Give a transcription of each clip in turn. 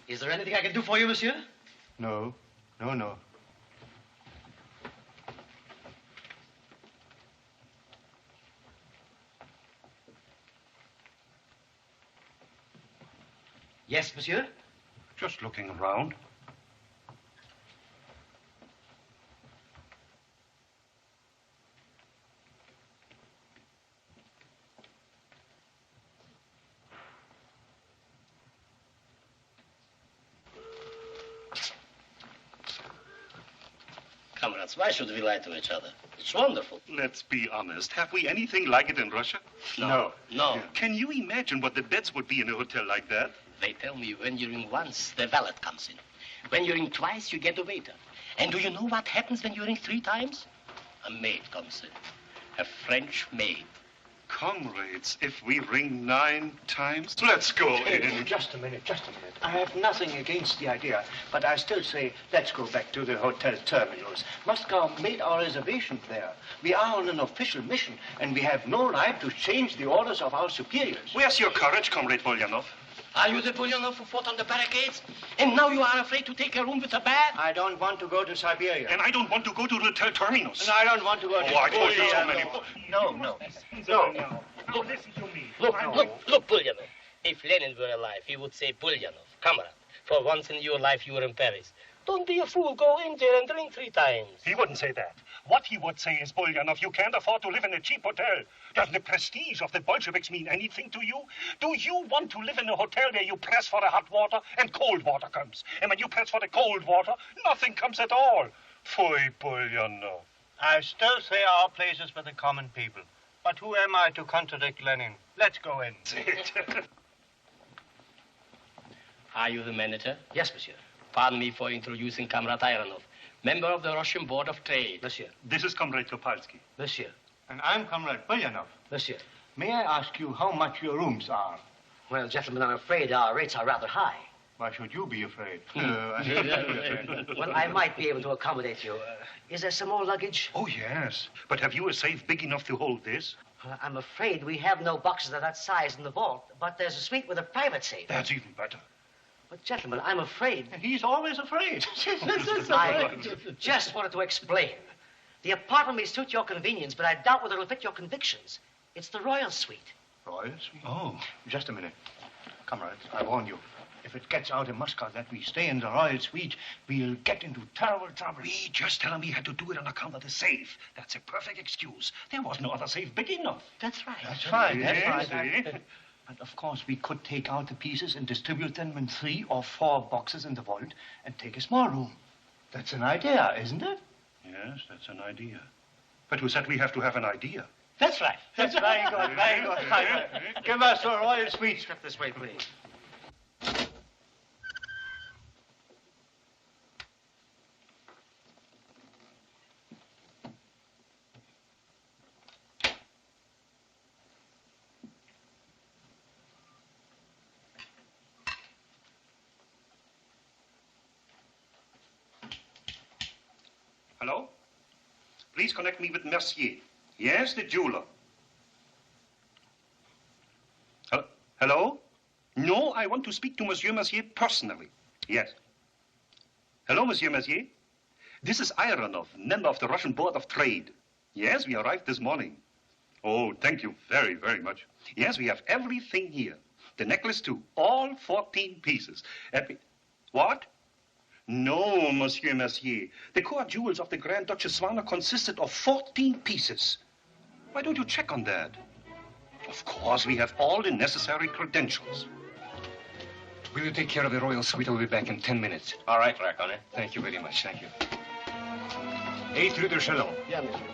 Is there anything I can do for you, monsieur? No. No. Yes, monsieur? Just looking around. Comrades, why should we lie to each other? It's wonderful. Let's be honest. Have we anything like it in Russia? No. Can you imagine what the beds would be in a hotel like that? They tell me when you ring once, the valet comes in. When you ring twice, you get a waiter. And do you know what happens when you ring 3 times? A maid comes in. A French maid. Comrades, if we ring 9 times, let's go in. Just a minute. I have nothing against the idea, but I still say let's go back to the hotel terminals. Moscow made our reservation there. We are on an official mission, and we have no right to change the orders of our superiors. Where's your courage, Comrade Polyanov? Are you the Bulyanov who fought on the barricades? And now you are afraid to take a room with a bed? I don't want to go to Siberia. And I don't want to go to Hotel Terminus. And I don't want to go to... I told you so many... No. Look, listen to me. Look, Bulyanov. If Lenin were alive, he would say, Bulyanov, comrade, for once in your life you were in Paris. Don't be a fool. Go in there and ring 3 times. He wouldn't say that. What he would say is, Bulyanov, you can't afford to live in a cheap hotel. Doesn't the prestige of the Bolsheviks mean anything to you? Do you want to live in a hotel where you press for the hot water and cold water comes? And when you press for the cold water, nothing comes at all. Pfui, Bulyanov. I still say our place is for the common people. But who am I to contradict Lenin? Let's go in. Are you the manager? Yes, monsieur. Pardon me for introducing Comrade Ironov, member of the Russian Board of Trade. Monsieur. This is Comrade Topalsky. Monsieur. And I'm Comrade Polyanov. Monsieur. May I ask you how much your rooms are? Well, gentlemen, I'm afraid our rates are rather high. Why should you be afraid? Well, I might be able to accommodate you. Is there some more luggage? Oh, yes. But have you a safe big enough to hold this? I'm afraid we have no boxes of that size in the vault, but there's a suite with a private safe. That's even better. But, gentlemen, I'm afraid... He's always afraid. I just wanted to explain. The apartment may suit your convenience, but I doubt whether it'll fit your convictions. It's the royal suite. Royal suite? Oh. Just a minute. Comrades, I warn you. If it gets out in Moscow that we stay in the royal suite, we'll get into terrible trouble. We just tell him we had to do it on account of the safe. That's a perfect excuse. There was no other safe big enough. That's right. That's right. Yes, But of course, we could take out the pieces and distribute them in 3 or 4 boxes in the vault and take a small room. That's an idea, isn't it? Yes, that's an idea. But who said we have to have an idea? That's right. That's very good. Very good. Give us a royal suite. Step this way, please. Hello? Please connect me with Mercier. Yes, the jeweler. Hello? No, I want to speak to Monsieur Mercier personally. Yes. Hello, Monsieur Mercier. This is Ironov, member of the Russian Board of Trade. Yes, we arrived this morning. Oh, thank you very, very much. Yes, we have everything here. The necklace, too. All 14 pieces. What? No, Monsieur Mercier. The core jewels of the Grand Duchess consisted of 14 pieces. Why don't you check on that? Of course, we have all the necessary credentials. Will you take care of the royal suite? I'll be back in 10 minutes. All right, Rakone. Thank you very much. Thank you. 8 Rue de Chalon. Yeah, monsieur.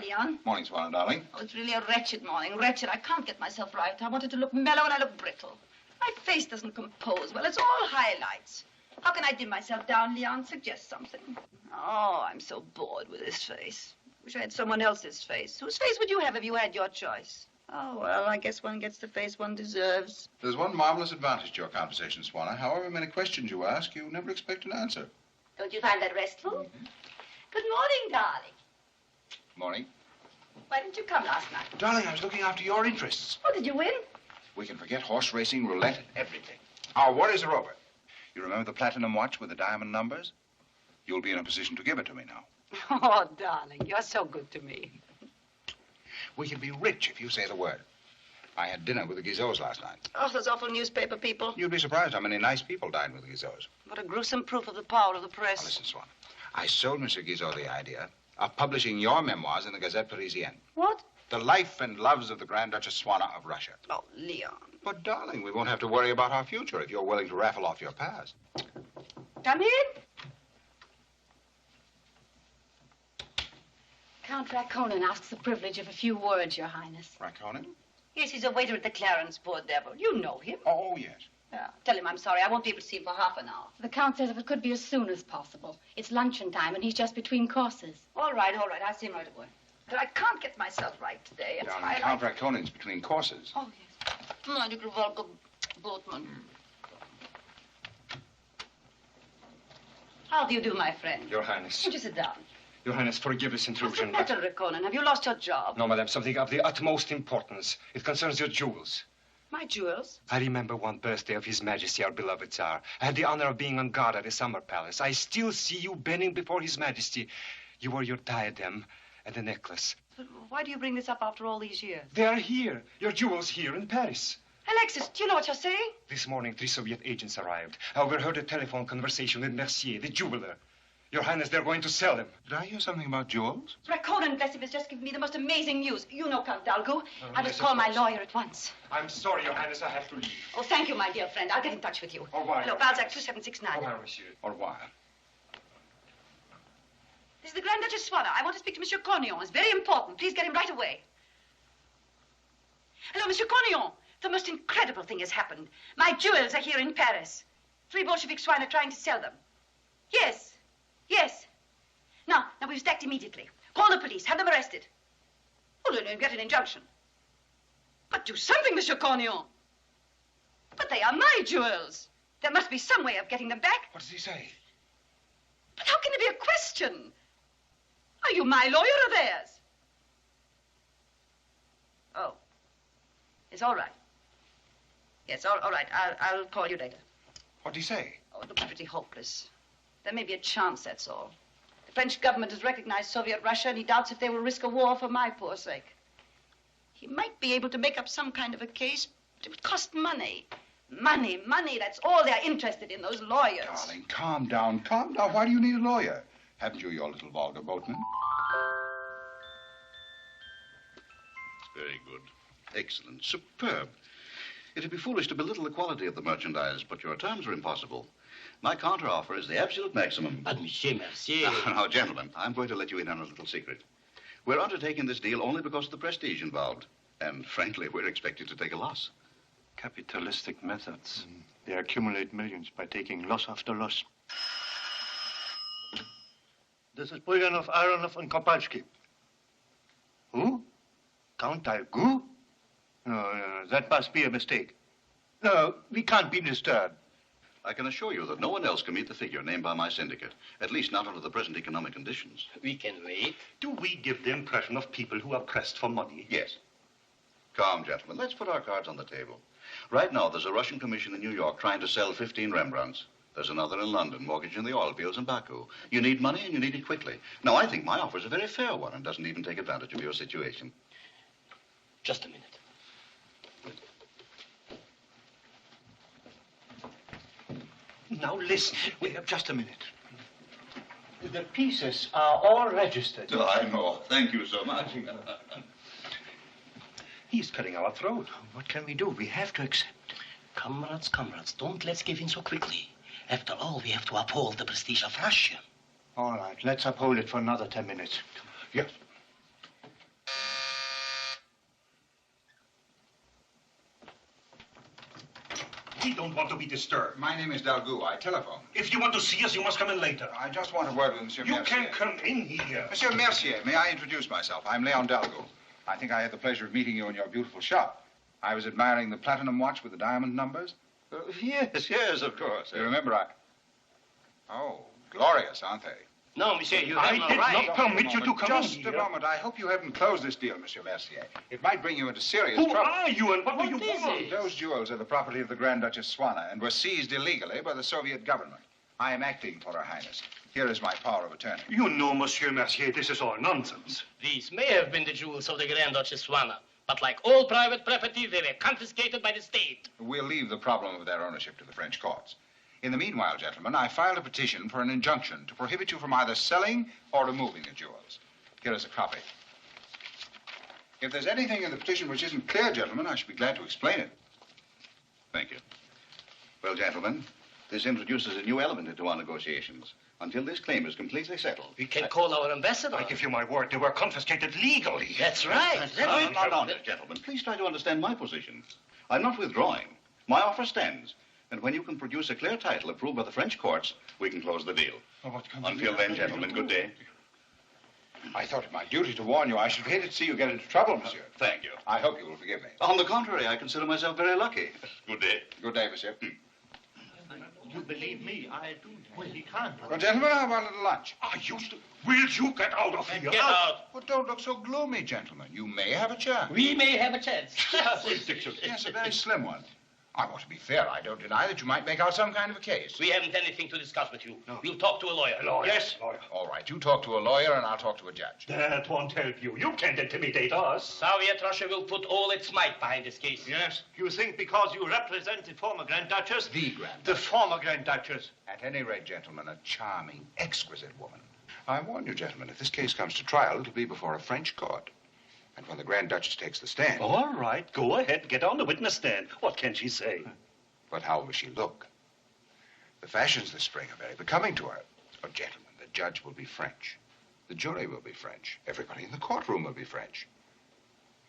Leon. Morning, Swan, darling. Oh, it's really a wretched morning. Wretched. I can't get myself right. I wanted to look mellow and I look brittle. My face doesn't compose well. It's all highlights. How can I dim myself down, Leon? Suggest something. Oh, I'm so bored with this face. Wish I had someone else's face. Whose face would you have if you had your choice? Oh, well, I guess one gets the face one deserves. There's one marvelous advantage to your conversation, Swanner. However many questions you ask, you never expect an answer. Don't you find that restful? Mm-hmm. Good morning, darling. Morning. Why didn't you come last night? Darling, I was looking after your interests. Oh, did you win? We can forget horse racing, roulette, everything. Our worries are over. You remember the platinum watch with the diamond numbers? You'll be in a position to give it to me now. Oh, darling, you're so good to me. We can be rich if you say the word. I had dinner with the Guizos last night. Oh, those awful newspaper people. You'd be surprised how many nice people dined with the Guizos. What a gruesome proof of the power of the press. Now, listen, Swan. I sold Mr. Guizot the idea of publishing your memoirs in the Gazette Parisienne. What? The life and loves of the Grand Duchess Swanner of Russia. Oh, Leon. But, darling, we won't have to worry about our future if you're willing to raffle off your past. Come in. Count Raconin asks the privilege of a few words, Your Highness. Raconin? Yes, he's a waiter at the Clarence, poor devil. You know him. Oh, yes. Yeah. Tell him I'm sorry. I won't be able to see him for half an hour. The Count says if it could be as soon as possible. It's luncheon time, and he's just between courses. All right. I'll see him right away. But I can't get myself right today. It's Darling, Count Raconin's between courses. Oh, yes. My little Volga boatman. How do you do, my friend? Your Highness. Won't you sit down? Your Highness, forgive this What's the intrusion, matter, Raconin? Have you lost your job? No, madam, something of the utmost importance. It concerns your jewels. My jewels? I remember one birthday of His Majesty, our beloved Tsar. I had the honor of being on guard at the summer palace. I still see you bending before His Majesty. You wore your diadem and the necklace. But why do you bring this up after all these years? They are here. Your jewels here in Paris. Alexis, do you know what you're saying? This morning, 3 Soviet agents arrived. I overheard a telephone conversation with Mercier, the jeweler. Your Highness, they're going to sell them. Did I hear something about jewels? Raconin, bless him, has just given me the most amazing news. You know Count Dalgo. I must yes, call of my course. lawyer at once. I'm sorry, Your Highness, I have to leave. Oh, thank you, my dear friend. I'll get in touch with you. Au revoir. Hello, Balzac 2769. Au revoir, monsieur. Au revoir. This is the Grand Duchess Swanner. I want to speak to Monsieur Cornillon. It's very important. Please get him right away. Hello, Monsieur Cornillon. The most incredible thing has happened. My jewels are here in Paris. 3 Bolshevik swine are trying to sell them. Yes. Yes. Now we must act immediately. Call the police. Have them arrested. Well, then get an injunction. But do something, Monsieur Cornillon. But they are my jewels. There must be some way of getting them back. What does he say? But how can there be a question? Are you my lawyer or theirs? Oh. It's all right. Yes, all right. I'll call you later. What did he say? Oh, it looks pretty hopeless. There may be a chance, that's all. The French government has recognized Soviet Russia, and he doubts if they will risk a war for my poor sake. He might be able to make up some kind of a case, but it would cost money. Money, that's all they're interested in, those lawyers. Darling, calm down, calm down. Why do you need a lawyer? Haven't you your little Volga boatman? Very good. Excellent. Superb. It'd be foolish to belittle the quality of the merchandise, but your terms are impossible. My counteroffer is the absolute maximum. But, Monsieur Mercier... Now, gentlemen, I'm going to let you in on a little secret. We're undertaking this deal only because of the prestige involved. And, frankly, we're expected to take a loss. Capitalistic methods. They accumulate millions by taking loss after loss. This is Bulyanov, Aronov, and Kopalski. Who? Count Dalgu? No, that must be a mistake. No, we can't be disturbed. I can assure you that no one else can meet the figure named by my syndicate, at least not under the present economic conditions. We can wait. Do we give the impression of people who are pressed for money? Yes. Calm, gentlemen. Let's put our cards on the table. Right now, there's a Russian commission in New York trying to sell 15 Rembrandts. There's another in London, mortgaging the oil fields in Baku. You need money, and you need it quickly. Now, I think my offer is a very fair one and doesn't even take advantage of your situation. Just a minute. Now listen, we have just a minute. The pieces are all registered. Oh, I know. Thank you so much. He's cutting our throat. What can we do? We have to accept. Comrades, don't let's give in so quickly. After all, we have to uphold the prestige of Russia. All right, let's uphold it for another 10 minutes. Yes. We don't want to be disturbed. My name is Dalgou. I telephone. If you want to see us, you must come in later. I just want a word with Monsieur You Mercier. can't come in here. Monsieur Mercier, may I introduce myself? I'm Leon Dalgou. I think I had the pleasure of meeting you in your beautiful shop. I was admiring the platinum watch with the diamond numbers. Yes, of course. You remember Oh, glorious, aren't they? No, monsieur, you I have no did right. not permit you to come in Just here. a moment. I hope you haven't closed this deal, Monsieur Mercier. It might bring you into serious Who trouble. are you and what do you is want? it? Those jewels are the property of the Grand Duchess Swana and were seized illegally by the Soviet government. I am acting for Her Highness. Here is my power of attorney. You know, Monsieur Mercier, this is all nonsense. These may have been the jewels of the Grand Duchess Swana, but like all private property, they were confiscated by the state. We'll leave the problem of their ownership to the French courts. In the meanwhile, gentlemen, I filed a petition for an injunction to prohibit you from either selling or removing the jewels. Here is a copy. If there's anything in the petition which isn't clear, gentlemen, I should be glad to explain it. Thank you. Well, gentlemen, this introduces a new element into our negotiations. Until this claim is completely settled. We can call our ambassador. I give you my word, they were confiscated legally. That's right. Now, gentlemen, please try to understand my position. I'm not withdrawing. My offer stands. And when you can produce a clear title approved by the French courts, we can close the deal. Until then, gentlemen, good day. I thought it my duty to warn you. I should hate to see you get into trouble, monsieur. Thank you. I hope you will forgive me. On the contrary, I consider myself very lucky. Good day. Good day, monsieur. You believe me, I do. Well, he can't. Well, gentlemen, how about a little lunch? I used to... Will you get out of here? Get out. Well, don't look so gloomy, gentlemen. You may have a chance. We may have a chance. Ridiculous. Yes, a very slim one. I want to be fair. I don't deny that you might make out some kind of a case. We haven't anything to discuss with you. No. We'll talk to a lawyer. Yes. All right, you talk to a lawyer and I'll talk to a judge. That won't help you. You can't intimidate us. Soviet Russia will put all its might behind this case. Yes. You think because you represent the former Grand Duchess? The Grand The former Grand Duchess. At any rate, gentlemen, a charming, exquisite woman. I warn you, gentlemen, if this case comes to trial, it'll be before a French court. And when the Grand Duchess takes the stand... All right, go ahead. Get on the witness stand. What can she say? But how will she look? The fashions this spring are very becoming to her. Oh, gentlemen, the judge will be French. The jury will be French. Everybody in the courtroom will be French.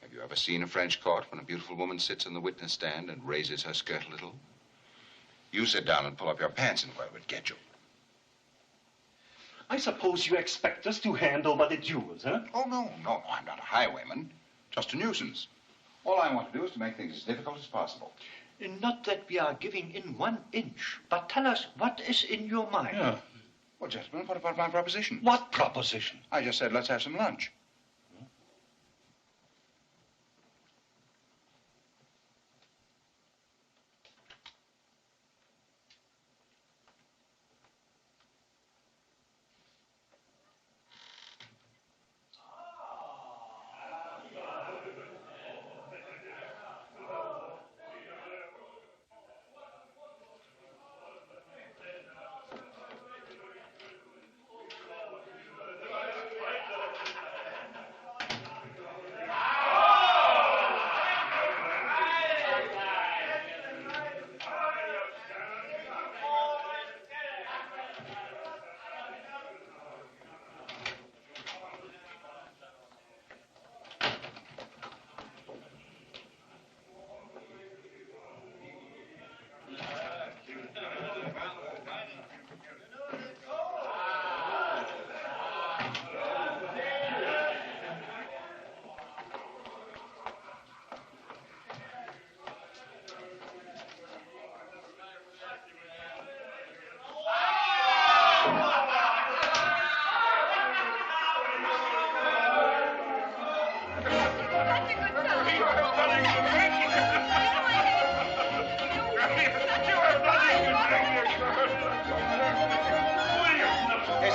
Have you ever seen a French court when a beautiful woman sits in the witness stand and raises her skirt a little? You sit down and pull up your pants and where would get you? I suppose you expect us to hand over the jewels, huh? Oh, no, I'm not a highwayman. Just a nuisance. All I want to do is to make things as difficult as possible. Not that we are giving in 1 inch, but tell us what is in your mind. Yeah. Well, gentlemen, what about my proposition? What proposition? I just said, let's have some lunch.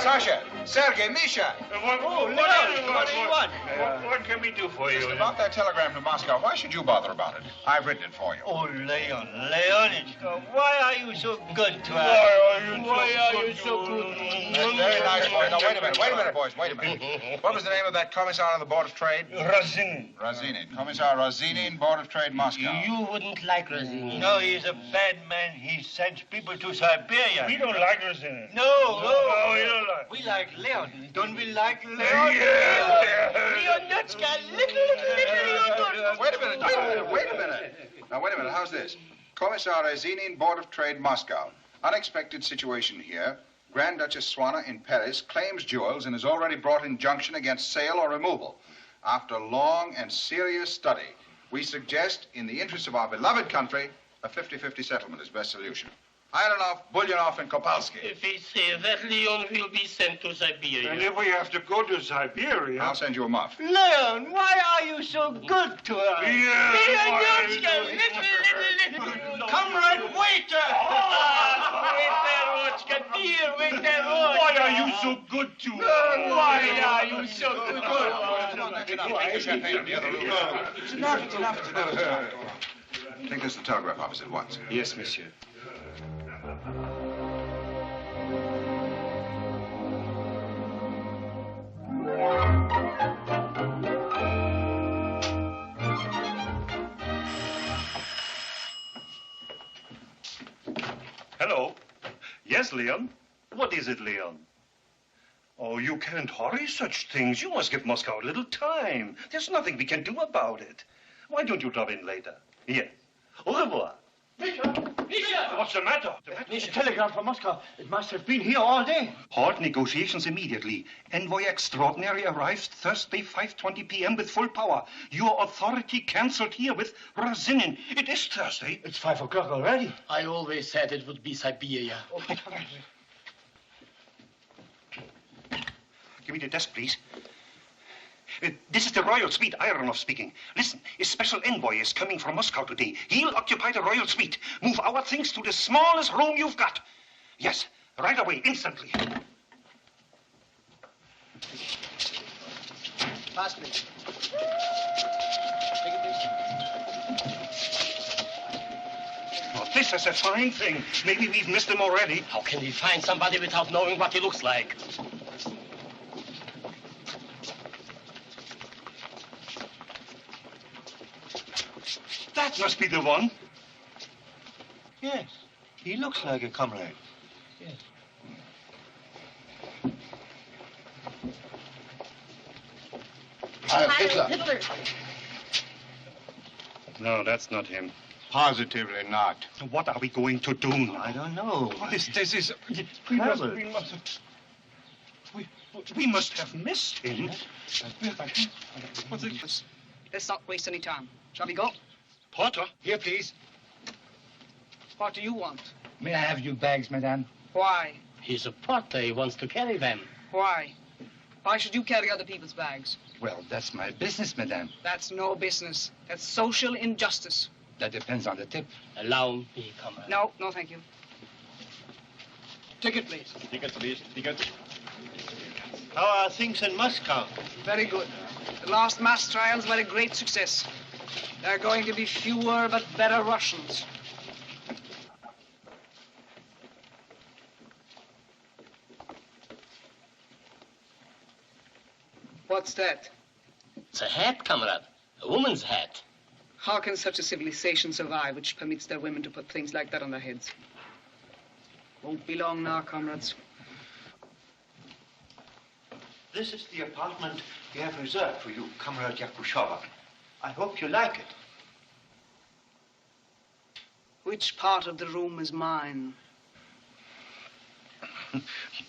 Sasha, Sergei, Misha. What can we do for you? It's about that telegram to Moscow. Why should you bother about it? I've written it for you. Oh, Leonechka, why are you so good to us? Why are you so good? That's very nice, boy. Now, wait a minute, boys, wait a minute. What was the name of that commissar on the Board of Trade? Razinin. Commissar Razinin, Board of Trade, Moscow. You wouldn't like Razini. No, he's a bad man. He sends people to Siberia. We don't like Razinin. No, we don't like. We like Leon. Don't we like Leon? Ninotchka, little Leon. Wait a minute. Now, wait a minute. How's this? Commissar Rezinin, Board of Trade, Moscow. Unexpected situation here. Grand Duchess Swana in Paris claims jewels and has already brought injunction against sale or removal. After long and serious study, we suggest, in the interest of our beloved country, a 50-50 settlement is best solution. Ironov, Bulyanov, and Kopalsky. If we say that, Leon will be sent to Siberia. And if we have to go to Siberia... I'll send you a muff. Leon, why are you so good to us? Ninotchka, little. Comrade waiter! Waiter, dear waiter. Why are you so good to us? Why are you so good? It's enough. Take this to the telegraph office at once. Yes, monsieur. Hello. Yes, Leon? What is it, Leon? Oh, you can't hurry such things. You must give Moscow a little time. There's nothing we can do about it. Why don't you drop in later? Yes. Au revoir. Misha! What's the matter? A telegram from Moscow. It must have been here all day. Halt negotiations immediately. Envoy extraordinary arrives Thursday, 5:20 p.m. with full power. Your authority cancelled here with Rezinin. It is Thursday. It's 5 o'clock already. I always said it would be Siberia. Give me the desk, please. This is the royal suite, Ironov speaking. Listen, a special envoy is coming from Moscow today. He'll occupy the royal suite. Move our things to the smallest room you've got. Yes, right away, instantly. Pass me. Oh, this is a fine thing. Maybe we've missed him already. How can we find somebody without knowing what he looks like? That must be the one. Yes, he looks like a comrade. Yes. Hitler. No, that's not him. Positively not. What are we going to do now? I don't know. This is... We must have missed him. Let's not waste any time. Shall we go? Porter? Here, please. What do you want? May I have your bags, madame? Why? He's a porter. He wants to carry them. Why? Why should you carry other people's bags? Well, that's my business, madame. That's no business. That's social injustice. That depends on the tip. Allow me, comrade. No, thank you. Ticket, please. Ticket, please. Ticket. How are things in Moscow? Very good. The last mass trials were a great success. There are going to be fewer but better Russians. What's that? It's a hat, comrade. A woman's hat. How can such a civilization survive which permits their women to put things like that on their heads? Won't be long now, comrades. This is the apartment we have reserved for you, Comrade Yakushova. I hope you like it. Which part of the room is mine?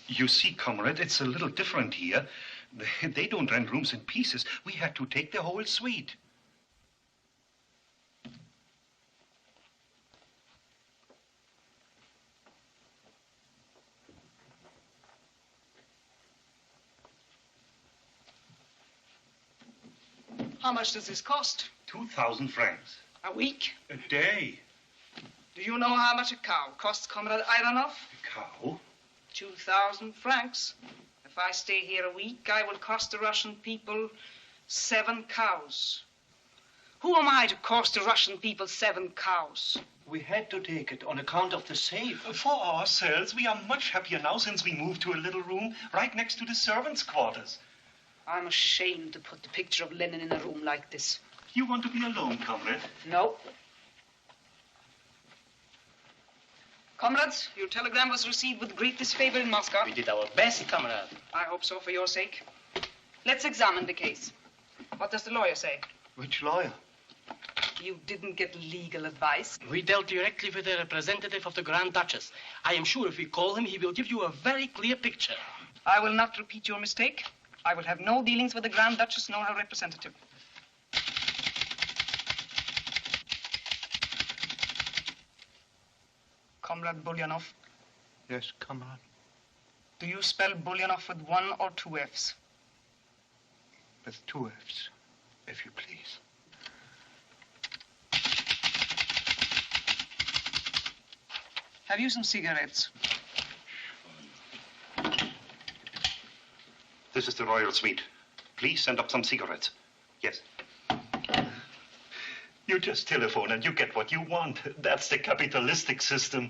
You see, comrade, it's a little different here. They don't rent rooms in pieces. We had to take the whole suite. How much does this cost? 2,000 francs. A week? A day. Do you know how much a cow costs, Comrade Ironov? A cow? 2,000 francs. If I stay here a week, I will cost the Russian people 7 cows. Who am I to cost the Russian people 7 cows? We had to take it on account of the safe. For ourselves, we are much happier now since we moved to a little room right next to the servants' quarters. I'm ashamed to put the picture of Lenin in a room like this. You want to be alone, comrade? No. Comrades, your telegram was received with great disfavor in Moscow. We did our best, comrade. I hope so for your sake. Let's examine the case. What does the lawyer say? Which lawyer? You didn't get legal advice? We dealt directly with the representative of the Grand Duchess. I am sure if we call him, he will give you a very clear picture. I will not repeat your mistake. I will have no dealings with the Grand Duchess nor her representative. Comrade Bulyanov. Yes, comrade. Do you spell Bulyanov with 1 or 2 F's? With 2 F's, if you please. Have you some cigarettes? This is the royal suite. Please send up some cigarettes. Yes. You just telephone and you get what you want. That's the capitalistic system.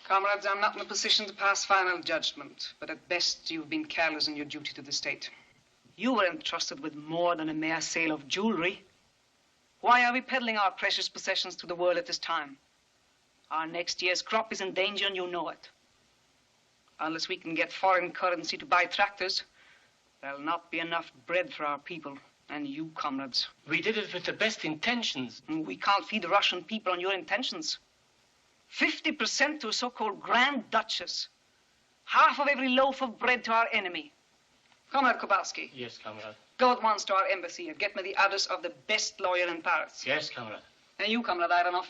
Comrades, I'm not in a position to pass final judgment, but at best you've been careless in your duty to the state. You were entrusted with more than a mere sale of jewelry. Why are we peddling our precious possessions to the world at this time? Our next year's crop is in danger and you know it. Unless we can get foreign currency to buy tractors, there'll not be enough bread for our people and you, comrades. We did it with the best intentions. We can't feed the Russian people on your intentions. 50% to a so-called Grand Duchess. Half of every loaf of bread to our enemy. Comrade Kobalski. Yes, comrade. Go at once to our embassy and get me the address of the best lawyer in Paris. Yes, comrade. And you, Comrade Ironov,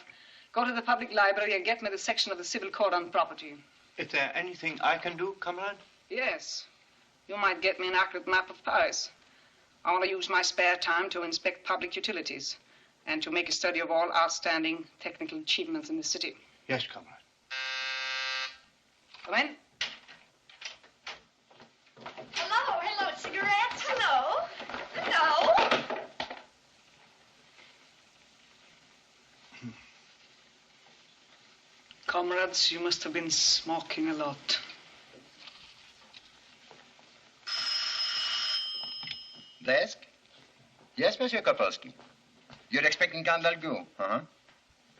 go to the public library and get me the section of the Civil Code on property. Is there anything I can do, comrade? Yes. You might get me an accurate map of Paris. I want to use my spare time to inspect public utilities and to make a study of all outstanding technical achievements in the city. Yes, comrade. Come in. Hello, cigarettes, hello. Comrades, you must have been smoking a lot. Desk? Yes, Monsieur Kopolsky. You're expecting Count Dalgou,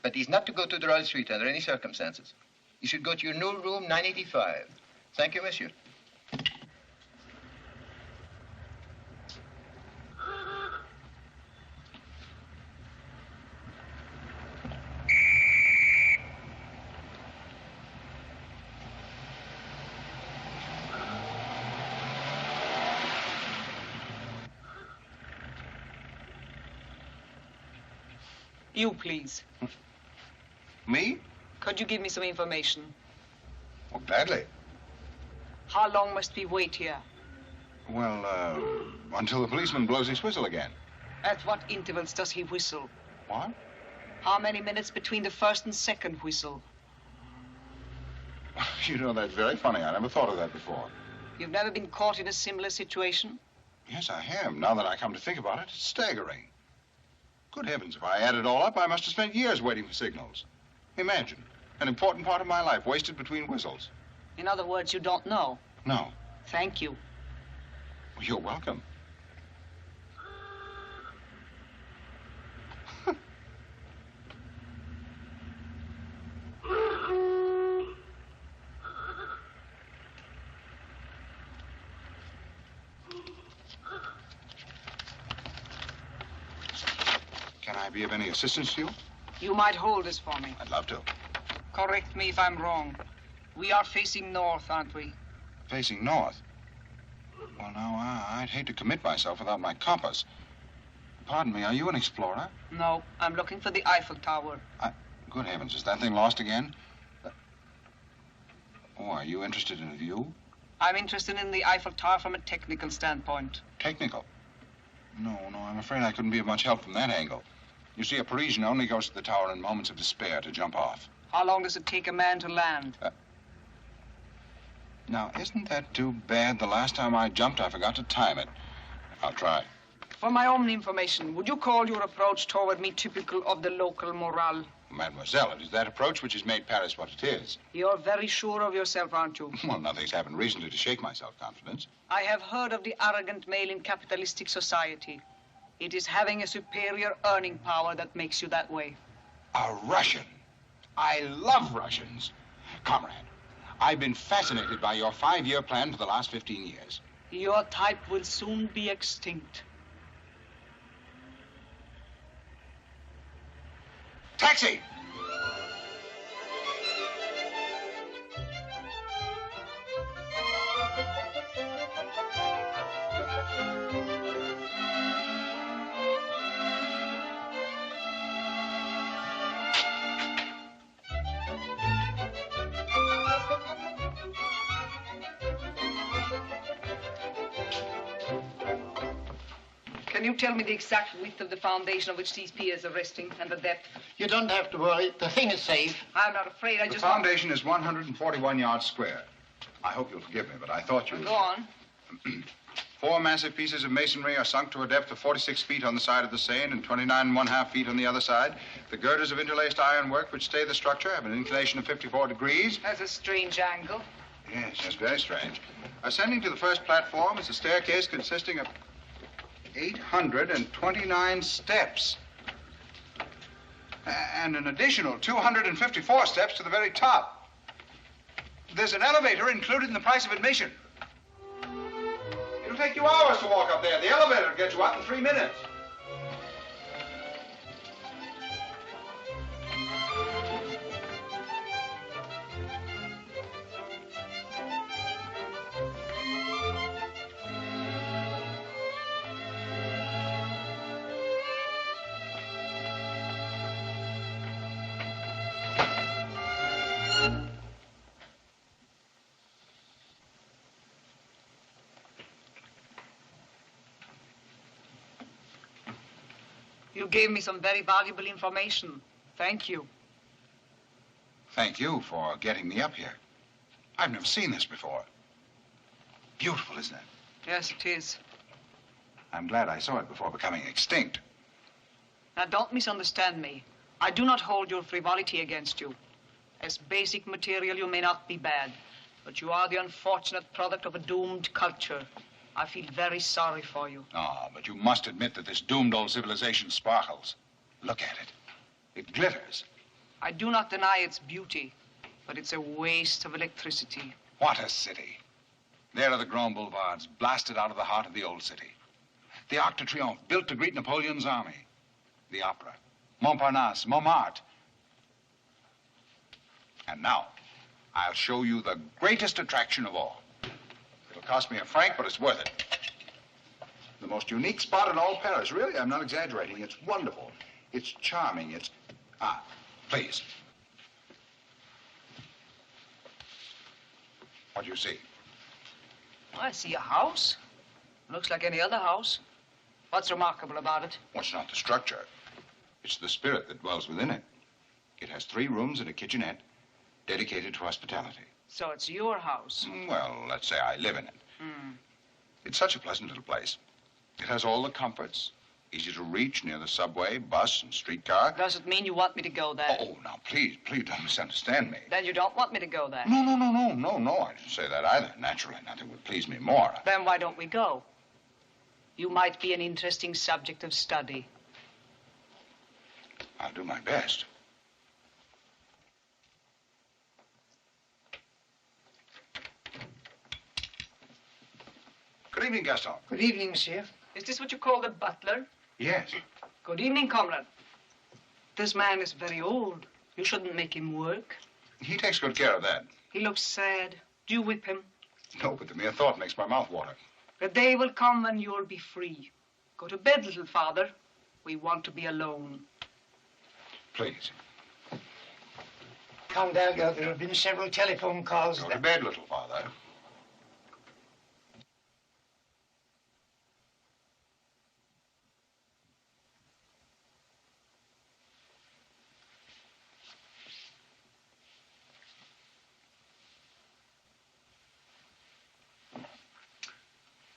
But he's not to go to the Royal Suite under any circumstances. You should go to your new room 985. Thank you, monsieur. You, please. Me? Could you give me some information? Well, gladly. How long must we wait here? Well, until the policeman blows his whistle again. At what intervals does he whistle? What? How many minutes between the first and second whistle? You know, that's very funny. I never thought of that before. You've never been caught in a similar situation? Yes, I have. Now that I come to think about it, it's staggering. Good heavens, if I add it all up, I must have spent years waiting for signals. Imagine, an important part of my life wasted between whistles. In other words, you don't know? No. Thank you. Well, you're welcome. Can I be of any assistance to you? You might hold this for me. I'd love to. Correct me if I'm wrong. We are facing north, aren't we? Facing north? Well, now, I'd hate to commit myself without my compass. Pardon me, are you an explorer? No, I'm looking for the Eiffel Tower. Good heavens, is that thing lost again? Oh, are you interested in a view? I'm interested in the Eiffel Tower from a technical standpoint. Technical? No, I'm afraid I couldn't be of much help from that angle. You see, a Parisian only goes to the tower in moments of despair to jump off. How long does it take a man to land? Now, isn't that too bad? The last time I jumped, I forgot to time it. I'll try. For my own information, would you call your approach toward me typical of the local morale? Mademoiselle, it is that approach which has made Paris what it is. You're very sure of yourself, aren't you? Well, nothing's happened recently to shake my self-confidence. I have heard of the arrogant male in capitalistic society. It is having a superior earning power that makes you that way. A Russian? I love Russians. Comrade, I've been fascinated by your 5-year plan for the last 15 years. Your type will soon be extinct. Taxi! Can you tell me the exact width of the foundation on which these piers are resting and the depth? You don't have to worry. The thing is safe. I'm not afraid. The foundation is 141 yards square. I hope you'll forgive me, but I thought you... Go on. 4 massive pieces of masonry are sunk to a depth of 46 feet on the side of the Seine and 29.5 feet on the other side. The girders of interlaced ironwork which stay the structure have an inclination of 54 degrees. That's a strange angle. Yes, that's very strange. Ascending to the first platform is a staircase consisting of 829 steps. And an additional 254 steps to the very top. There's an elevator included in the price of admission. It'll take you hours to walk up there. The elevator will get you up in 3 minutes. You gave me some very valuable information. Thank you. Thank you for getting me up here. I've never seen this before. Beautiful, isn't it? Yes, it is. I'm glad I saw it before becoming extinct. Now, don't misunderstand me. I do not hold your frivolity against you. As basic material, you may not be bad, but you are the unfortunate product of a doomed culture. I feel very sorry for you. Ah, but you must admit that this doomed old civilization sparkles. Look at it. It glitters. I do not deny its beauty, but it's a waste of electricity. What a city. There are the Grand Boulevards, blasted out of the heart of the old city. The Arc de Triomphe, built to greet Napoleon's army. The Opera, Montparnasse, Montmartre. And now, I'll show you the greatest attraction of all. It'll cost me a franc, but it's worth it. The most unique spot in all Paris. Really, I'm not exaggerating. It's wonderful. It's charming. It's... Ah, please. What do you see? I see a house. Looks like any other house. What's remarkable about it? What's not the structure? It's the spirit that dwells within it. It has 3 rooms and a kitchenette dedicated to hospitality. So it's your house? Well, let's say I live in it. It's such a pleasant little place. It has all the comforts, easy to reach near the subway, bus, and streetcar. Does it mean you want me to go there? Oh, now, please don't misunderstand me. Then you don't want me to go there? No, I didn't say that either. Naturally, nothing would please me more. Then why don't we go? You might be an interesting subject of study. I'll do my best. Good evening, Gaston. Good evening, monsieur. Is this what you call the butler? Yes. Good evening, comrade. This man is very old. You shouldn't make him work. He takes good care of that. He looks sad. Do you whip him? No, but the mere thought makes my mouth water. The day will come when you'll be free. Go to bed, little father. We want to be alone. Please. Come, Dalgo. There have been several telephone calls. Go to bed, little father.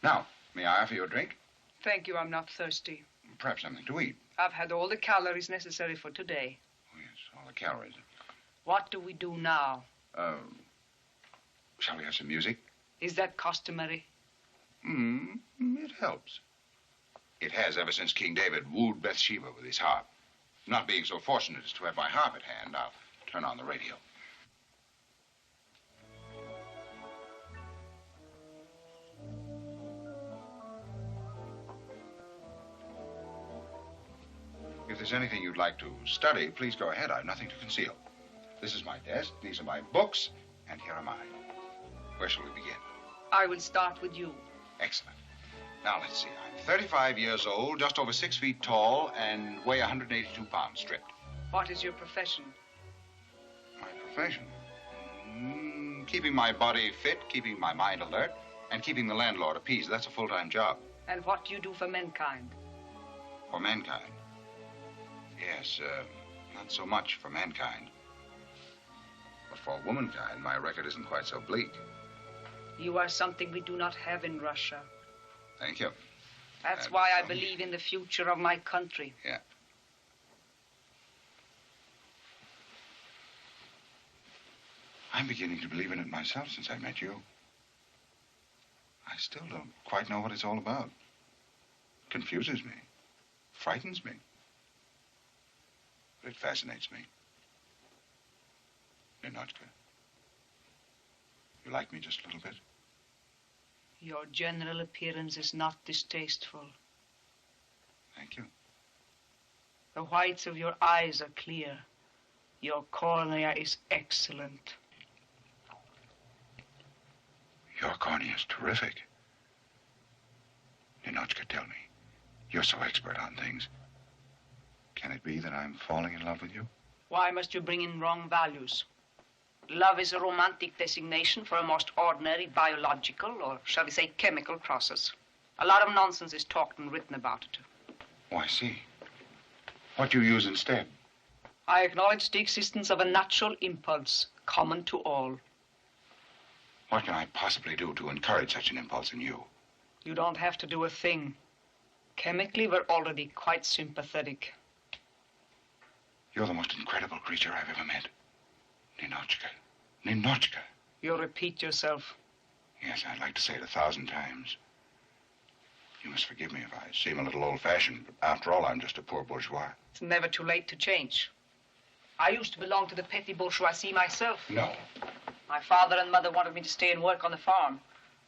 Now, may I offer you a drink? Thank you, I'm not thirsty. Perhaps something to eat. I've had all the calories necessary for today. Oh, yes, all the calories. What do we do now? Shall we have some music? Is that customary? It helps. It has ever since King David wooed Bathsheba with his harp. Not being so fortunate as to have my harp at hand, I'll turn on the radio. If there's anything you'd like to study, please go ahead. I have nothing to conceal. This is my desk, these are my books, and here am I. Where shall we begin? I will start with you. Excellent. Now, let's see. I'm 35 years old, just over 6 feet tall, and weigh 182 pounds stripped. What is your profession? My profession? Keeping my body fit, keeping my mind alert, and keeping the landlord appeased. That's a full-time job. And what do you do for mankind? For mankind? Yes, not so much for mankind. But for womankind, my record isn't quite so bleak. You are something we do not have in Russia. Thank you. That's why I believe in the future of my country. Yeah. I'm beginning to believe in it myself since I met you. I still don't quite know what it's all about. It confuses me, frightens me. But it fascinates me. Ninotchka, you like me just a little bit? Your general appearance is not distasteful. Thank you. The whites of your eyes are clear. Your cornea is excellent. Your cornea is terrific. Ninotchka, tell me, you're so expert on things. Can it be that I'm falling in love with you? Why must you bring in wrong values? Love is a romantic designation for a most ordinary biological, or shall we say chemical process. A lot of nonsense is talked and written about it. Oh, I see. What do you use instead? I acknowledge the existence of a natural impulse, common to all. What can I possibly do to encourage such an impulse in you? You don't have to do a thing. Chemically, we're already quite sympathetic. You're the most incredible creature I've ever met. Ninotchka. Ninotchka. You repeat yourself. Yes, I'd like to say it 1,000 times. You must forgive me if I seem a little old-fashioned, but after all, I'm just a poor bourgeois. It's never too late to change. I used to belong to the petty bourgeoisie myself. No. My father and mother wanted me to stay and work on the farm,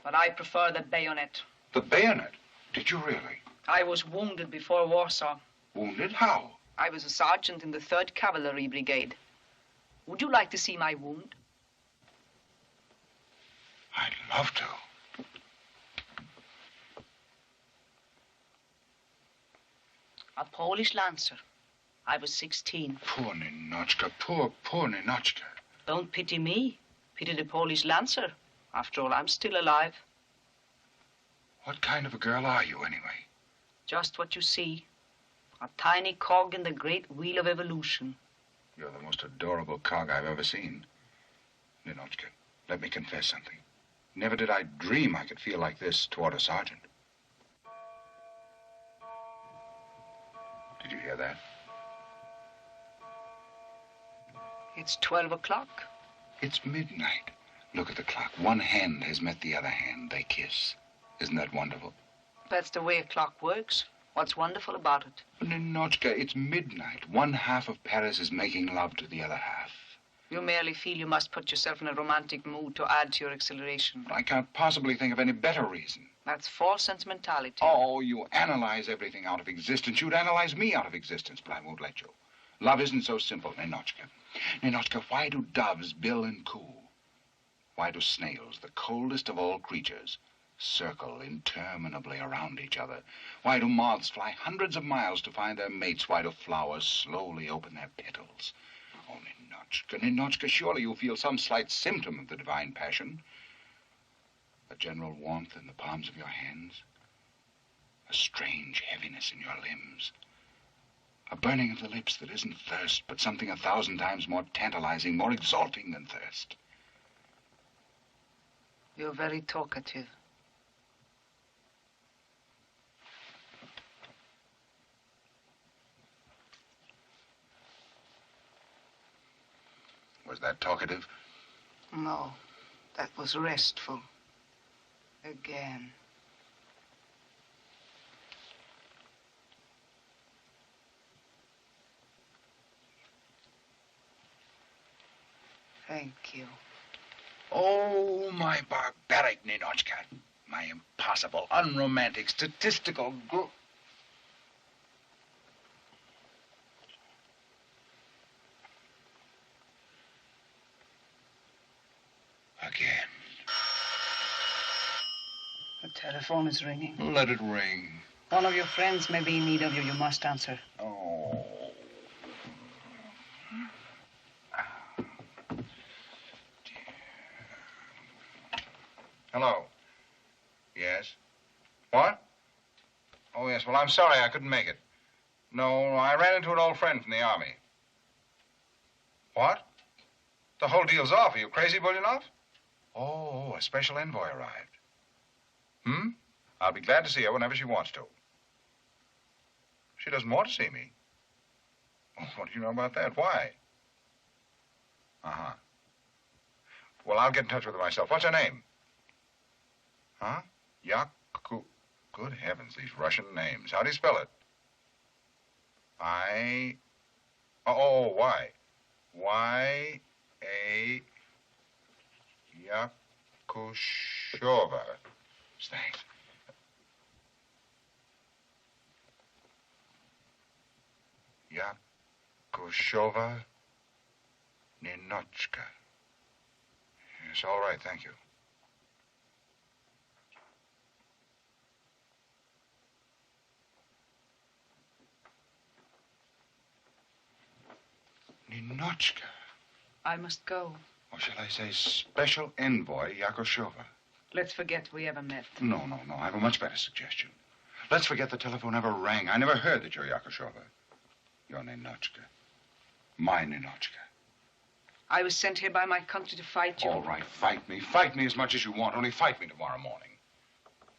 but I prefer the bayonet. The bayonet? Did you really? I was wounded before Warsaw. Wounded? How? I was a sergeant in the 3rd Cavalry Brigade. Would you like to see my wound? I'd love to. A Polish lancer. I was 16. Poor Ninotchka, poor Ninotchka. Don't pity me. Pity the Polish lancer. After all, I'm still alive. What kind of a girl are you, anyway? Just what you see. A tiny cog in the great wheel of evolution. You're the most adorable cog I've ever seen. Ninotchka, let me confess something. Never did I dream I could feel like this toward a sergeant. Did you hear that? It's 12 o'clock. It's midnight. Look at the clock. One hand has met the other hand. They kiss. Isn't that wonderful? That's the way a clock works. What's wonderful about it? Ninotchka, it's midnight. One half of Paris is making love to the other half. You merely feel you must put yourself in a romantic mood to add to your exhilaration. I can't possibly think of any better reason. That's false sentimentality. Oh, you analyze everything out of existence. You'd analyze me out of existence, but I won't let you. Love isn't so simple, Ninotchka. Ninotchka, why do doves bill and coo? Why do snails, the coldest of all creatures, circle interminably around each other? Why do moths fly hundreds of miles to find their mates? Why do flowers slowly open their petals? Oh, Ninotchka, surely you feel some slight symptom of the divine passion. A general warmth in the palms of your hands. A strange heaviness in your limbs. A burning of the lips that isn't thirst, but something 1,000 times more tantalizing, more exalting than thirst. You're very talkative. Was that talkative? No, that was restful. Again. Thank you. Oh, my barbaric Ninotchka. My impossible, unromantic, statistical Telephone is ringing. Let it ring. One of your friends may be in need of you. You must answer. Oh. Hello. Yes? What? Oh, yes. Well, I'm sorry I couldn't make it. No, I ran into an old friend from the Army. What? The whole deal's off. Are you crazy, Bulyonov? Oh, a special envoy arrived. Hmm? I'll be glad to see her whenever she wants to. She doesn't want to see me. Oh, what do you know about that? Why? Uh-huh. Well, I'll get in touch with her myself. What's her name? Huh? Yaku. Good heavens, these Russian names. How do you spell it? Y. Y-A... Yakushova. Thanks. Yakushova Ninotchka. Yes, all right, thank you. Ninotchka. I must go. Or shall I say special envoy Yakushova? Let's forget we ever met. No. I have a much better suggestion. Let's forget the telephone ever rang. I never heard that you're Yakushova. You're Ninotchka. My Ninotchka. I was sent here by my country to fight you. All right, fight me. Fight me as much as you want. Only fight me tomorrow morning.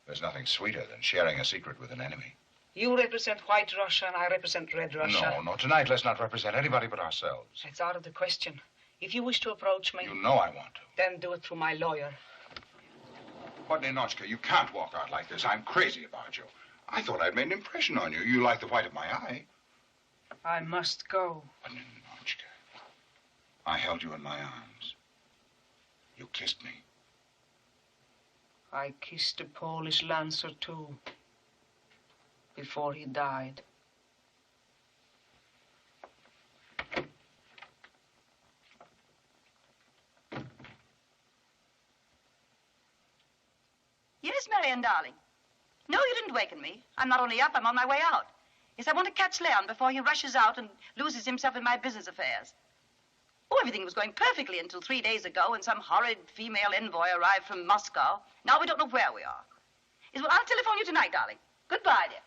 There's nothing sweeter than sharing a secret with an enemy. You represent White Russia and I represent Red Russia. No. Tonight, let's not represent anybody but ourselves. It's out of the question. If you wish to approach me... You know I want to. Then do it through my lawyer. But, Ninotchka, you can't walk out like this. I'm crazy about you. I thought I'd made an impression on you. You like the white of my eye. I must go. But, Ninotchka, I held you in my arms. You kissed me. I kissed a Polish lancer, too. Before he died. Yes, Marianne, darling. No, you didn't waken me. I'm not only up, I'm on my way out. Yes, I want to catch Leon before he rushes out and loses himself in my business affairs. Oh, everything was going perfectly until 3 days ago when some horrid female envoy arrived from Moscow. Now we don't know where we are. Yes, well, I'll telephone you tonight, darling. Goodbye, dear.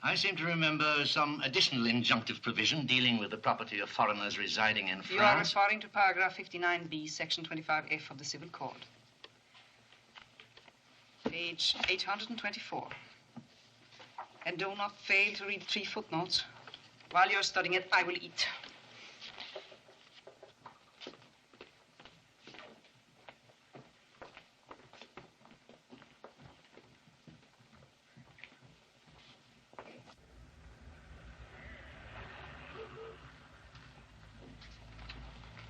I seem to remember some additional injunctive provision dealing with the property of foreigners residing in France. You are referring to paragraph 59B, section 25F of the Civil Code. Page 824. And do not fail to read 3 footnotes. While you're studying it, I will eat.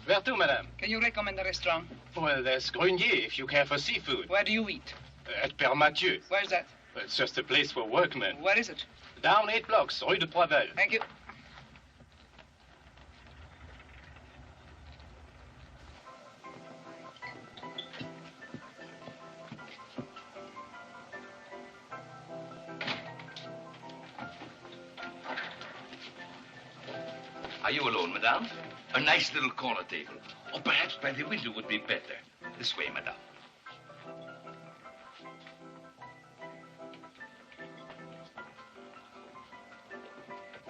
Where to, madame? Can you recommend a restaurant? Well, there's Grenier, if you care for seafood. Where do you eat? At Père Mathieu. Where's that? Well, it's just a place for workmen. Where is it? Down 8 blocks, Rue de Poivelle. Thank you. Are you alone, madame? A nice little corner table. Or perhaps by the window would be better. This way, madame.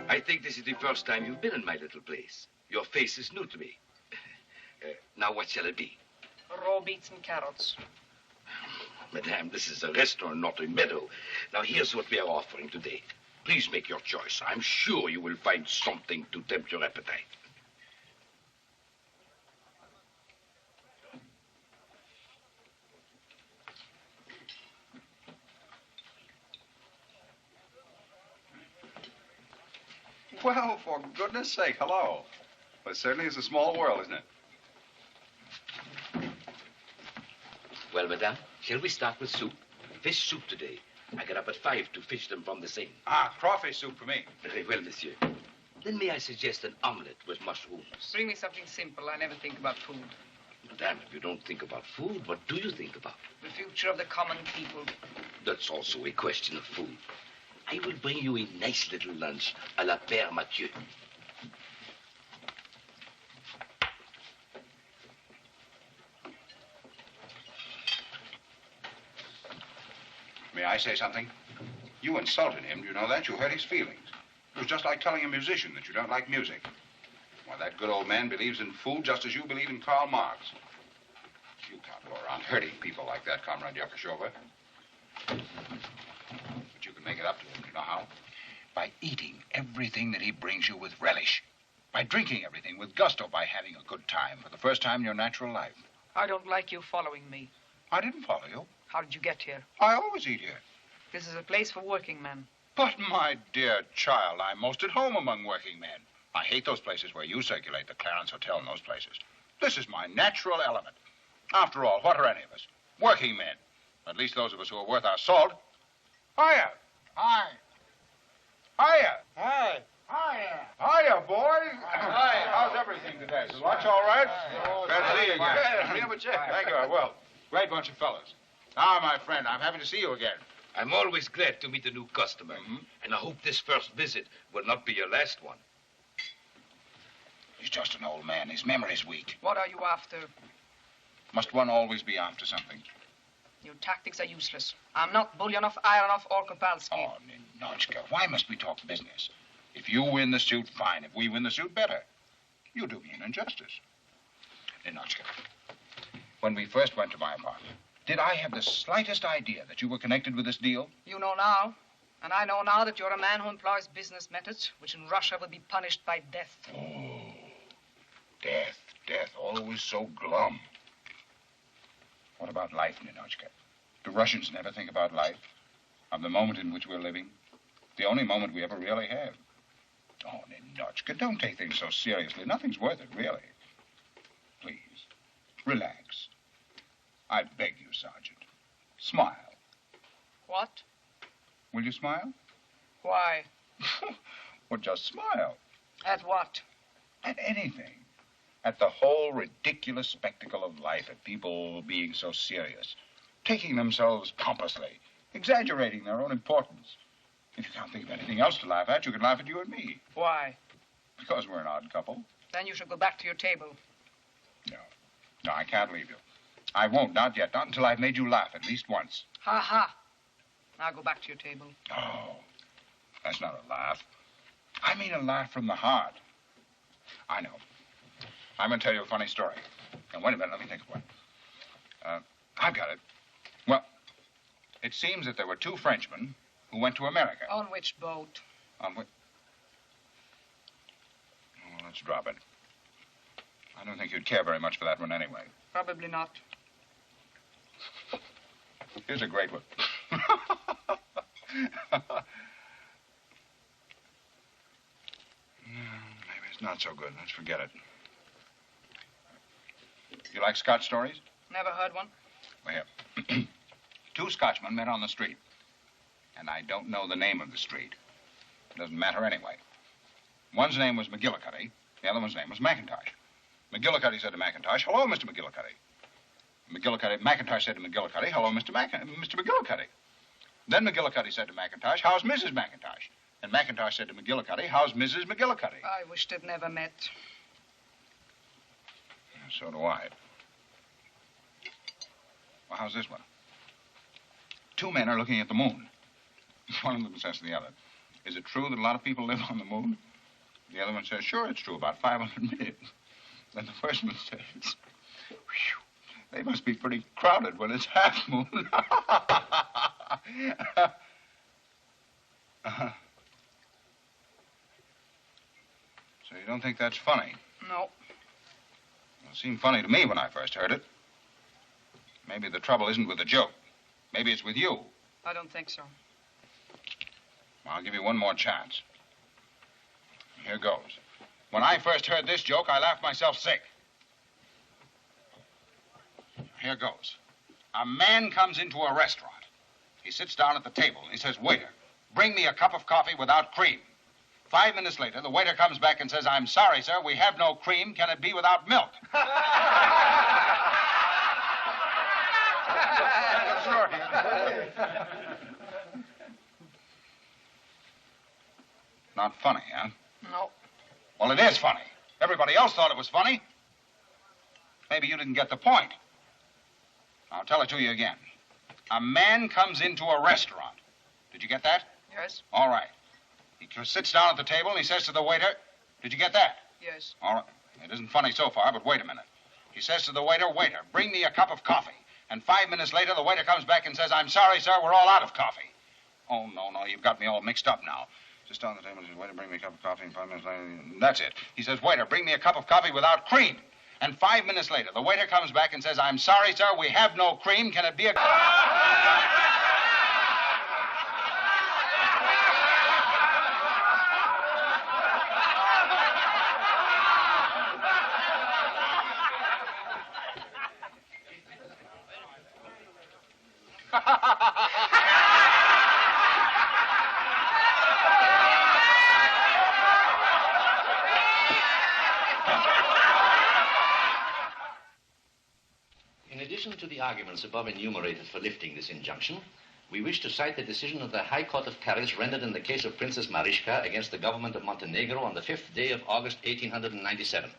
I think this is the first time you've been in my little place. Your face is new to me. Now, what shall it be? Raw beets and carrots. Madame, this is a restaurant, not a meadow. Now, here's what we are offering today. Please make your choice. I'm sure you will find something to tempt your appetite. Well, for goodness sake, hello. Well, it certainly is a small world, isn't it? Well, madame, shall we start with soup? Fish soup today. I get up at 5 to fish them from the Seine. Crawfish soup for me. Very well, monsieur. Then may I suggest an omelette with mushrooms? Bring me something simple. I never think about food. Madame, if you don't think about food, what do you think about? The future of the common people. That's also a question of food. I will bring you a nice little lunch à la Père Mathieu. May I say something? You insulted him, do you know that? You hurt his feelings. It was just like telling a musician that you don't like music. Well, that good old man believes in food just as you believe in Karl Marx. You can't go around hurting people like that, Comrade Yakashova. But you can make it up to him, you know how? By eating everything that he brings you with relish. By drinking everything with gusto. By having a good time for the first time in your natural life. I don't like you following me. I didn't follow you. How did you get here? I always eat here. This is a place for working men. But, my dear child, I'm most at home among working men. I hate those places where you circulate, the Clarence Hotel and those places. This is my natural element. After all, what are any of us? Working men. At least those of us who are worth our salt. Hiya. Hi. Hiya. Hi. Hiya. Hiya, boys. Hi. How's everything today? Is lunch all right? Glad to see you again. Thank you. Well, great bunch of fellas. Now, my friend, I'm happy to see you again. I'm always glad to meet a new customer. And I hope this first visit will not be your last one. He's just an old man. His memory's weak. What are you after? Must one always be after something? Your tactics are useless. I'm not Bulyanov, Ironov, or Kopalsky. Oh, Ninotchka, why must we talk business? If you win the suit, fine. If we win the suit, better. You do me an injustice. Ninotchka, when we first went to my apartment, did I have the slightest idea that you were connected with this deal? You know now. And I know now that you're a man who employs business methods, which in Russia will be punished by death. Oh, death, always so glum. What about life, Ninotchka? Do Russians never think about life? Of the moment in which we're living? The only moment we ever really have. Oh, Ninotchka, don't take things so seriously. Nothing's worth it, really. Please, relax. I beg you, Sergeant. Smile. What? Will you smile? Why? Well, just smile. At what? At anything. At the whole ridiculous spectacle of life, at people being so serious, taking themselves pompously, exaggerating their own importance. If you can't think of anything else to laugh at, you can laugh at you and me. Why? Because we're an odd couple. Then you should go back to your table. No, I can't leave you. I won't, not yet, not until I've made you laugh at least once. Ha ha. Now go back to your table. Oh, that's not a laugh. I mean a laugh from the heart. I know. I'm going to tell you a funny story. Now, wait a minute, let me think of one. I've got it. Well, it seems that there were two Frenchmen who went to America. On which boat? On which? Oh, let's drop it. I don't think you'd care very much for that one anyway. Probably not. Here's a great one. Maybe it's not so good. Let's forget it. You like Scotch stories? Never heard one. Well, here. Two Scotchmen met on the street. And I don't know the name of the street. It doesn't matter anyway. One's name was McGillicuddy. The other one's name was McIntosh. McGillicuddy said to McIntosh, "Hello, Mr. McGillicuddy." McIntosh said to McGillicuddy, "Hello, Mr. McGillicuddy." Then McGillicuddy said to McIntosh, "How's Mrs. McIntosh?" And McIntosh said to McGillicuddy, "How's Mrs. McGillicuddy?" I wished they'd never met. So do I. Well, how's this one? Two men are looking at the moon. One of them says to the other, "Is it true that a lot of people live on the moon?" The other one says, "Sure, it's true, about 500 million. Then the first one says, "Whew, they must be pretty crowded when it's half moon." So you don't think that's funny? No. It seemed funny to me when I first heard it. Maybe the trouble isn't with the joke. Maybe it's with you. I don't think so. I'll give you one more chance. Here goes. When I first heard this joke, I laughed myself sick. Here goes. A man comes into a restaurant. He sits down at the table and he says, "Waiter, bring me a cup of coffee without cream." 5 minutes later, the waiter comes back and says, "I'm sorry, sir, we have no cream. Can it be without milk?" Sure. Not funny, huh? No. Well, it is funny. Everybody else thought it was funny. Maybe you didn't get the point. I'll tell it to you again. A man comes into a restaurant. Did you get that? Yes. All right. He sits down at the table and he says to the waiter, did you get that? Yes. All right. It isn't funny so far, but wait a minute. He says to the waiter, waiter, bring me a cup of coffee. And 5 minutes later, the waiter comes back and says, I'm sorry, sir, we're all out of coffee. Oh, no, you've got me all mixed up now. Just down the table and says, waiter, bring me a cup of coffee. And 5 minutes later, that's it. He says, waiter, bring me a cup of coffee without cream. And 5 minutes later, the waiter comes back and says, I'm sorry, sir, we have no cream. Can it be a... In addition to the arguments above enumerated for lifting this injunction, we wish to cite the decision of the High Court of Paris rendered in the case of Princess Marischka against the government of Montenegro on the 5th day of August 1897.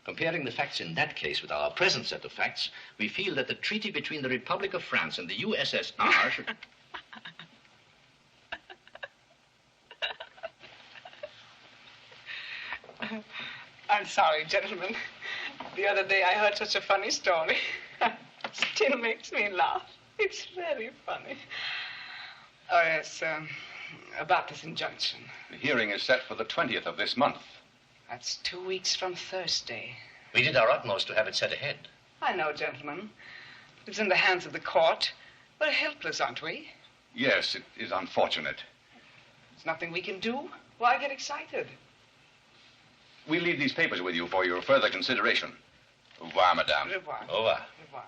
Comparing the facts in that case with our present set of facts, we feel that the treaty between the Republic of France and the USSR should... I'm sorry, gentlemen. The other day I heard such a funny story. Still makes me laugh. It's very funny. Oh, yes, about this injunction. The hearing is set for the 20th of this month. That's 2 weeks from Thursday. We did our utmost to have it set ahead. I know, gentlemen. It's in the hands of the court. We're helpless, aren't we? Yes, it is unfortunate. There's nothing we can do. Why get excited? We'll leave these papers with you for your further consideration. Au revoir, madame. Au revoir. Au revoir. Au revoir.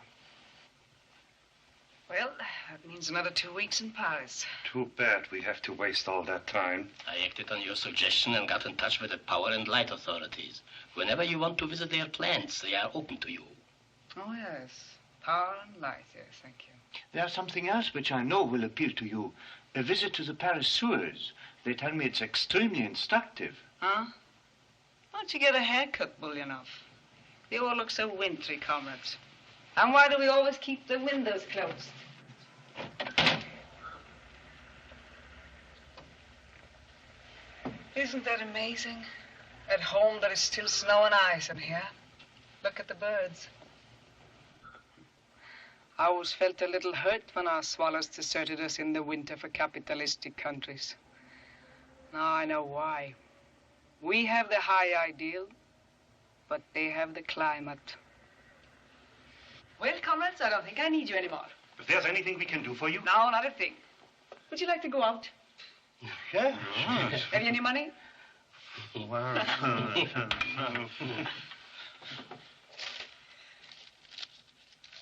Well, that means another 2 weeks in Paris. Too bad we have to waste all that time. I acted on your suggestion and got in touch with the power and light authorities. Whenever you want to visit their plants, they are open to you. Oh, yes. Power and light, yes, thank you. There's something else which I know will appeal to you. A visit to the Paris sewers. They tell me it's extremely instructive. Huh? Why don't you get a haircut, Bulyanov? You all look so wintry, comrades. And why do we always keep the windows closed? Isn't that amazing? At home, there is still snow and ice, and here, look at the birds. I always felt a little hurt when our swallows deserted us in the winter for capitalistic countries. Now I know why. We have the high ideal, but they have the climate. Well, comrades, I don't think I need you anymore. If there's anything we can do for you... No, not a thing. Would you like to go out? Yeah. Have you any money?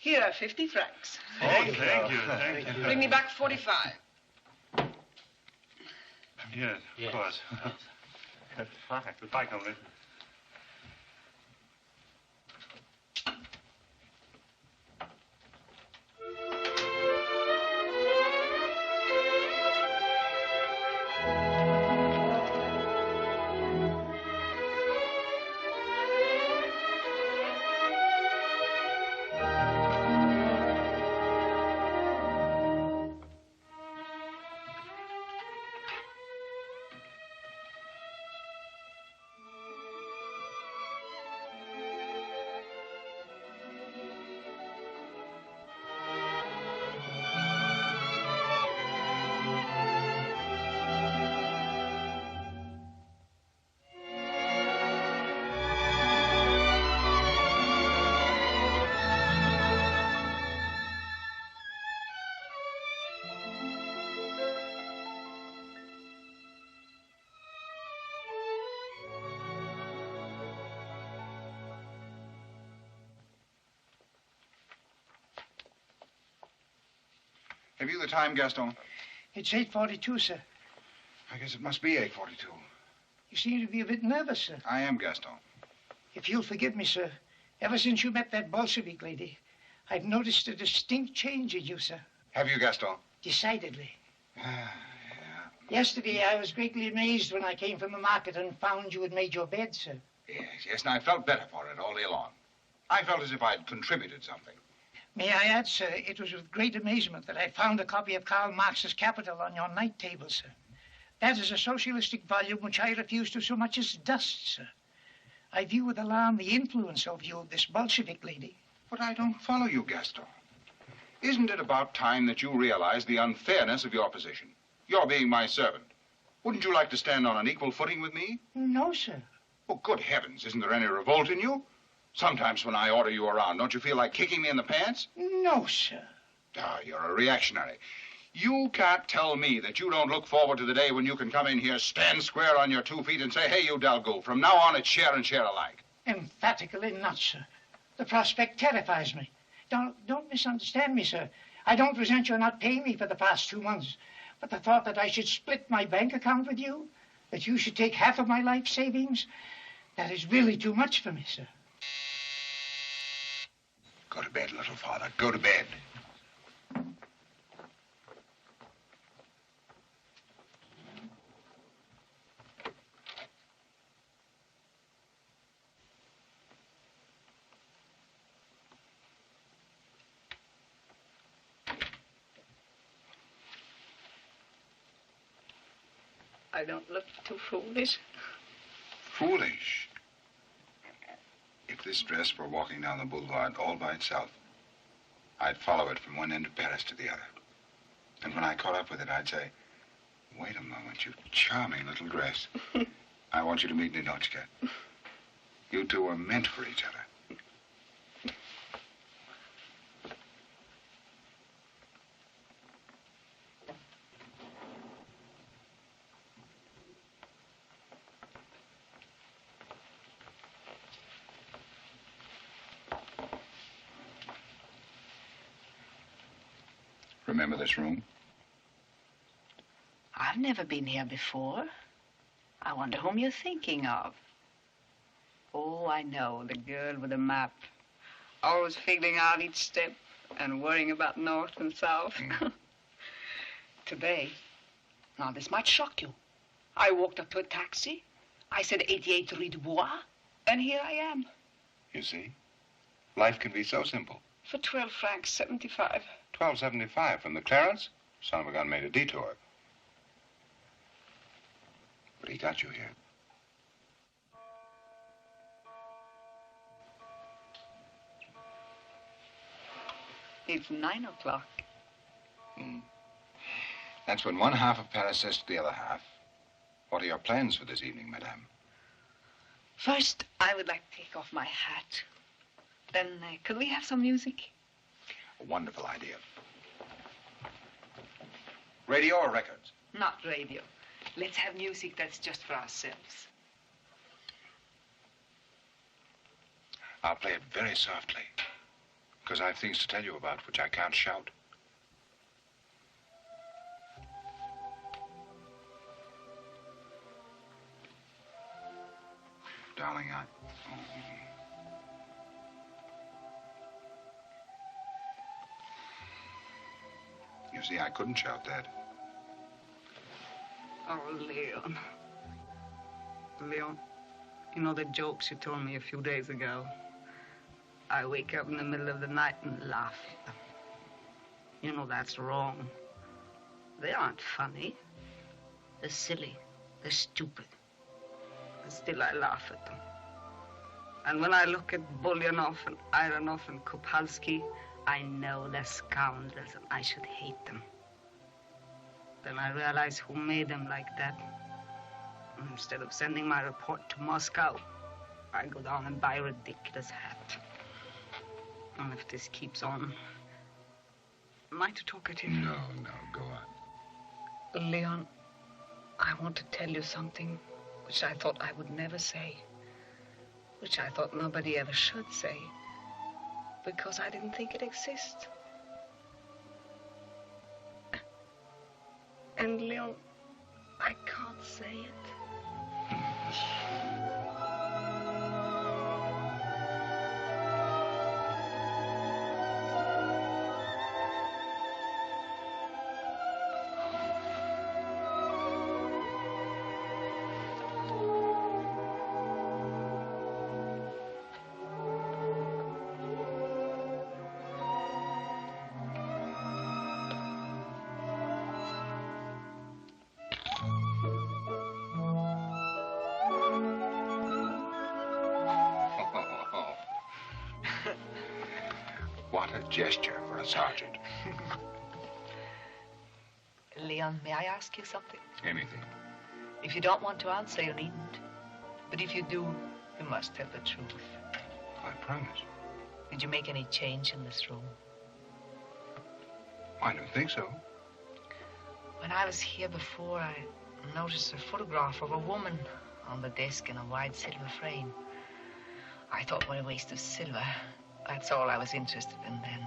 Here are 50 francs. Thank you. Bring me back 45. Yes, of course. Goodbye, comrade. Have you the time, Gaston? It's 8:42, sir. I guess it must be 8:42. You seem to be a bit nervous, sir. I am, Gaston. If you'll forgive me, sir, ever since you met that Bolshevik lady, I've noticed a distinct change in you, sir. Have you, Gaston? Decidedly. Yesterday, I was greatly amazed when I came from the market and found you had made your bed, sir. Yes, and I felt better for it all day long. I felt as if I'd contributed something. May I add, sir, it was with great amazement that I found a copy of Karl Marx's Capital on your night table, sir. That is a socialistic volume which I refuse to so much as dust, sir. I view with alarm the influence of you of this Bolshevik lady. But I don't follow you, Gaston. Isn't it about time that you realize the unfairness of your position? You're being my servant. Wouldn't you like to stand on an equal footing with me? No, sir. Oh, good heavens, isn't there any revolt in you? Sometimes when I order you around, don't you feel like kicking me in the pants? No, sir. Ah, you're a reactionary. You can't tell me that you don't look forward to the day when you can come in here, stand square on your 2 feet, and say, hey, you Dalgo, from now on it's share and share alike. Emphatically not, sir. The prospect terrifies me. Don't misunderstand me, sir. I don't resent your not paying me for the past 2 months. But the thought that I should split my bank account with you, that you should take half of my life savings, that is really too much for me, sir. Go to bed, little father. Go to bed. I don't look too foolish. Foolish. If this dress were walking down the boulevard all by itself, I'd follow it from one end of Paris to the other. And when I caught up with it, I'd say, wait a moment, you charming little dress. I want you to meet Ninotchka. You two are meant for each other. Remember this room? I've never been here before. I wonder whom you're thinking of. Oh, I know, the girl with the map. Always figuring out each step and worrying about north and south. Today, now this might shock you. I walked up to a taxi. I said 88 Rue du Bois, and here I am. You see? Life can be so simple. For 12 francs 75. $12.75 from the Clarence? Son of a gun made a detour. But he got you here. It's 9 o'clock. That's when one half of Paris says to the other half, what are your plans for this evening, madame? First, I would like to take off my hat. Then, could we have some music? A wonderful idea. Radio or records? Not radio. Let's have music that's just for ourselves. I'll play it very softly, because I have things to tell you about which I can't shout. Darling, You see, I couldn't shout that. Oh, Leon. Leon, you know the jokes you told me a few days ago? I wake up in the middle of the night and laugh at them. You know that's wrong. They aren't funny. They're silly. They're stupid. But still I laugh at them. And when I look at Bulyanov and Ironov and Kopalsky, I know they're scoundrels and I should hate them. Then I realize who made them like that. And instead of sending my report to Moscow, I go down and buy a ridiculous hat. And if this keeps on, am I too talkative? No, go on. Leon, I want to tell you something which I thought I would never say, which I thought nobody ever should say, because I didn't think it exists. And Leon, I can't say it. What a gesture for a sergeant. Leon, may I ask you something? Anything. If you don't want to answer, you needn't. But if you do, you must tell the truth. I promise. Did you make any change in this room? I don't think so. When I was here before, I noticed a photograph of a woman on the desk in a wide silver frame. I thought, what a waste of silver. That's all I was interested in then.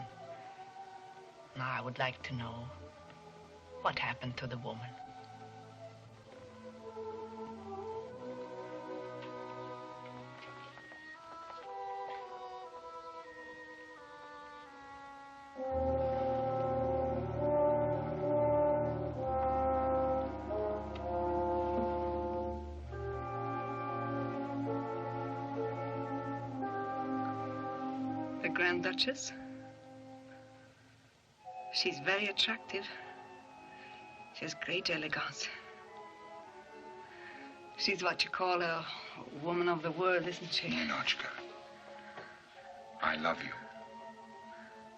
Now I would like to know what happened to the woman. The Grand Duchess. She's very attractive. She has great elegance. She's what you call a woman of the world, isn't she? Ninotchka, I love you.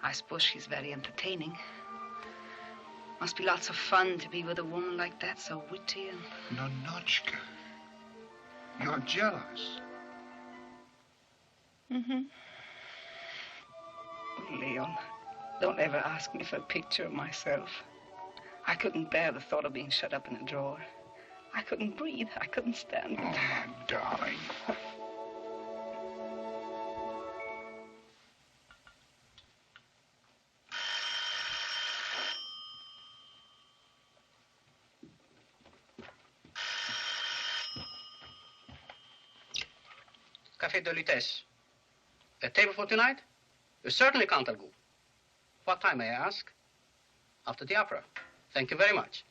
I suppose she's very entertaining. Must be lots of fun to be with a woman like that, so witty and... Ninotchka, you're jealous. Mm-hmm. Leon, don't ever ask me for a picture of myself. I couldn't bear the thought of being shut up in a drawer. I couldn't breathe. I couldn't stand it. Oh, my darling. Café de Lutèce. A table for tonight? Certainly, Count Algou. What time, may I ask? After the opera. Thank you very much.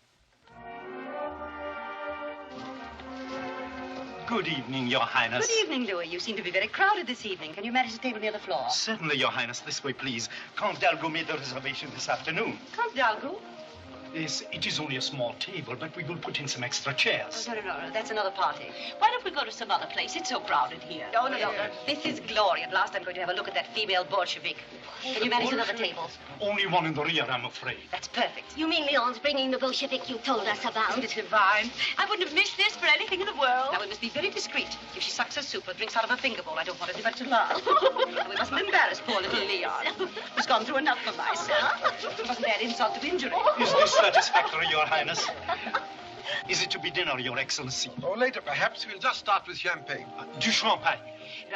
Good evening, Your Highness. Good evening, Louis. You seem to be very crowded this evening. Can you manage a table near the floor? Certainly, Your Highness. This way, please. Count Dalgo made the reservation this afternoon. Count Dalgo? Yes, it is only a small table, but we will put in some extra chairs. Oh, no. That's another party. Why don't we go to some other place? It's so crowded here. No. This is glory. At last I'm going to have a look at that female Bolshevik. Can you manage another table? Only one in the rear, I'm afraid. That's perfect. You mean Leon's bringing the Bolshevik you told us about? Isn't it divine? I wouldn't have missed this for anything in the world. Now, we must be very discreet. If she sucks her soup or drinks out of her finger bowl, I don't want anybody to laugh. We mustn't embarrass poor little Leon, who's gone through enough for myself. It wasn't that insult to injury. Is this satisfactory, Your Highness? Is it to be dinner, Your Excellency? Or later, perhaps. We'll just start with champagne. Du champagne.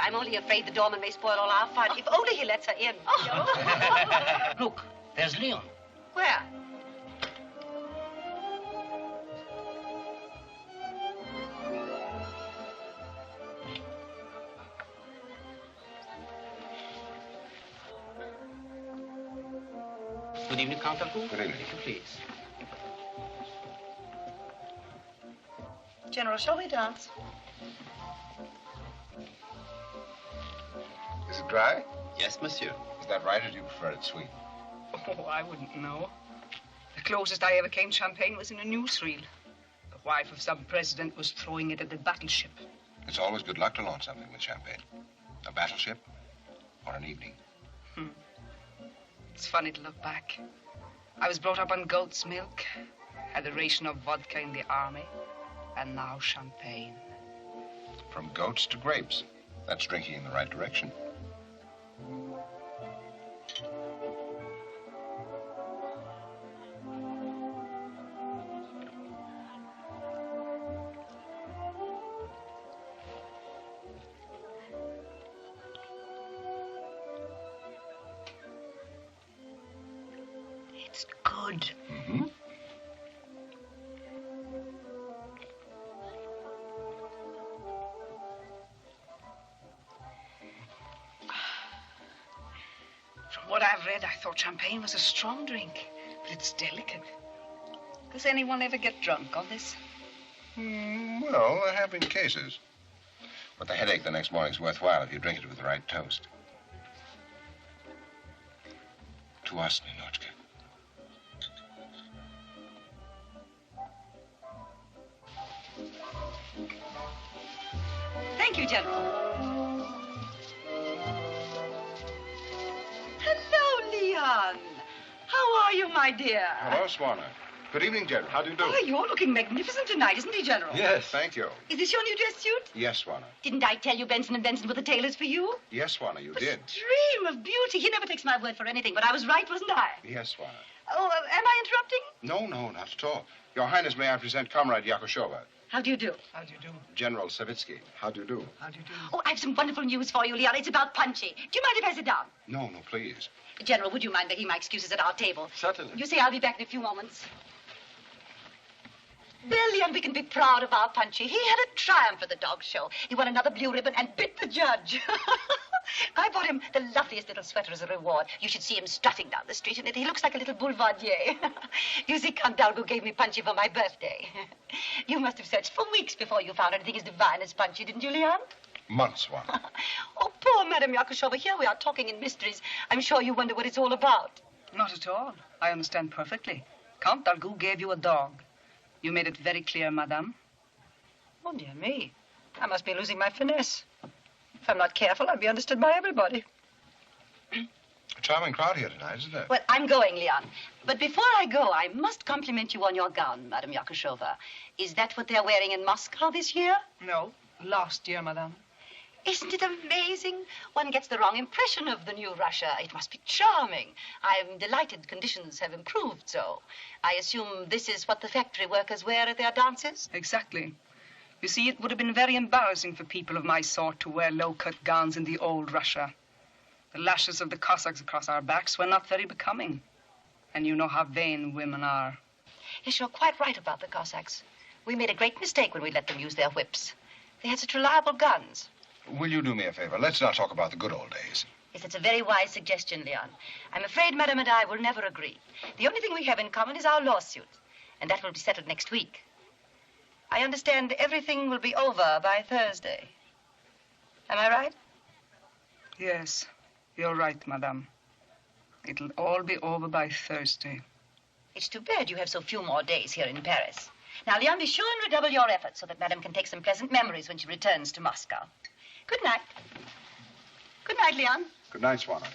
I'm only afraid the doorman may spoil all our fun. If only he lets her in. Look, there's Leon. Where? Good evening, Count Algou. Good evening. If you please. General, shall we dance? Is it dry? Yes, monsieur. Is that right, or do you prefer it sweet? Oh, I wouldn't know. The closest I ever came to champagne was in a newsreel. The wife of some president was throwing it at the battleship. It's always good luck to launch something with champagne. A battleship or an evening. It's funny to look back. I was brought up on goat's milk, had a ration of vodka in the army, and now champagne. From goats to grapes. That's drinking in the right direction. It's good. Mm-hmm. From what I've read, I thought champagne was a strong drink, but it's delicate. Does anyone ever get drunk on this? Well, there have been cases. But the headache the next morning's worthwhile if you drink it with the right toast. To us, Ninotchka. Thank you, General. Hello, How are you, my dear? Hello, Swanner. Good evening, General. How do you do? Oh, you're looking magnificent tonight, isn't he, General? Yes. Thank you. Is this your new dress suit? Yes, Swanner. Didn't I tell you Benson & Benson were the tailors for you? Yes, Swanner, you did. Dream of beauty. He never takes my word for anything, but I was right, wasn't I? Yes, Swanner. Oh, am I interrupting? No, not at all. Your Highness, may I present Comrade Yakushova, How do you do? How do you do? General Savitsky. How do you do? How do you do? Oh, I have some wonderful news for you, Leon. It's about Punchy. Do you mind if I sit down? No, please. General, would you mind making my excuses at our table? Certainly. You say I'll be back in a few moments. Well, Leon, we can be proud of our Punchy. He had a triumph at the dog show. He won another blue ribbon and bit the judge. I bought him the loveliest little sweater as a reward. You should see him strutting down the street in it. He looks like a little boulevardier. You see, Count Dalgo gave me Punchy for my birthday. You must have searched for weeks before you found anything as divine as Punchy, didn't you, Leon? Months, Swanner. Oh, poor Madame Yakushova. Here we are talking in mysteries. I'm sure you wonder what it's all about. Not at all. I understand perfectly. Count Dalgou gave you a dog. You made it very clear, madame. Oh, dear me. I must be losing my finesse. If I'm not careful, I'll be understood by everybody. A charming crowd here tonight, isn't it? Well, I'm going, Leon. But before I go, I must compliment you on your gown, Madame Yakushova. Is that what they're wearing in Moscow this year? No, last year, madame. Isn't it amazing? One gets the wrong impression of the new Russia. It must be charming. I'm delighted conditions have improved so. I assume this is what the factory workers wear at their dances? Exactly. You see, it would have been very embarrassing for people of my sort to wear low-cut gowns in the old Russia. The lashes of the Cossacks across our backs were not very becoming. And you know how vain women are. Yes, you're quite right about the Cossacks. We made a great mistake when we let them use their whips. They had such reliable guns. Will you do me a favor? Let's not talk about the good old days. Yes, it's a very wise suggestion, Leon. I'm afraid Madame and I will never agree. The only thing we have in common is our lawsuit, and that will be settled next week. I understand everything will be over by Thursday. Am I right? Yes, you're right, madame. It'll all be over by Thursday. It's too bad you have so few more days here in Paris. Now, Leon, be sure and redouble your efforts so that Madame can take some pleasant memories when she returns to Moscow. Good night. Good night, Leon. Good night, Swanner.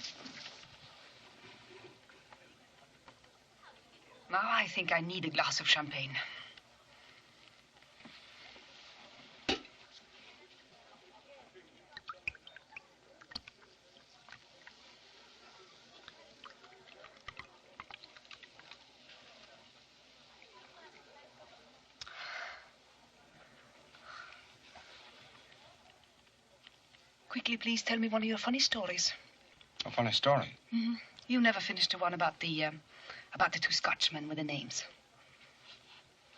Now I think I need a glass of champagne. Quickly, please tell me one of your funny stories. A funny story? Mm-hmm. You never finished the one about the two Scotchmen with the names.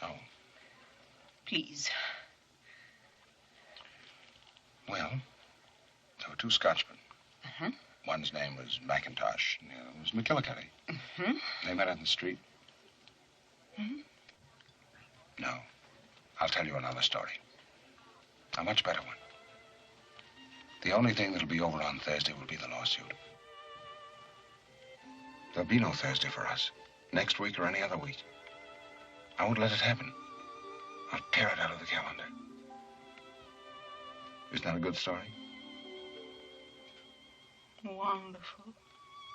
No. Please. Well, there were two Scotchmen. Mm-hmm. One's name was McIntosh, and the other was McGillicuddy. Mm-hmm. They met in the street. Mm-hmm. No. I'll tell you another story. A much better one. The only thing that'll be over on Thursday will be the lawsuit. There'll be no Thursday for us. Next week or any other week. I won't let it happen. I'll tear it out of the calendar. Isn't that a good story? Wonderful.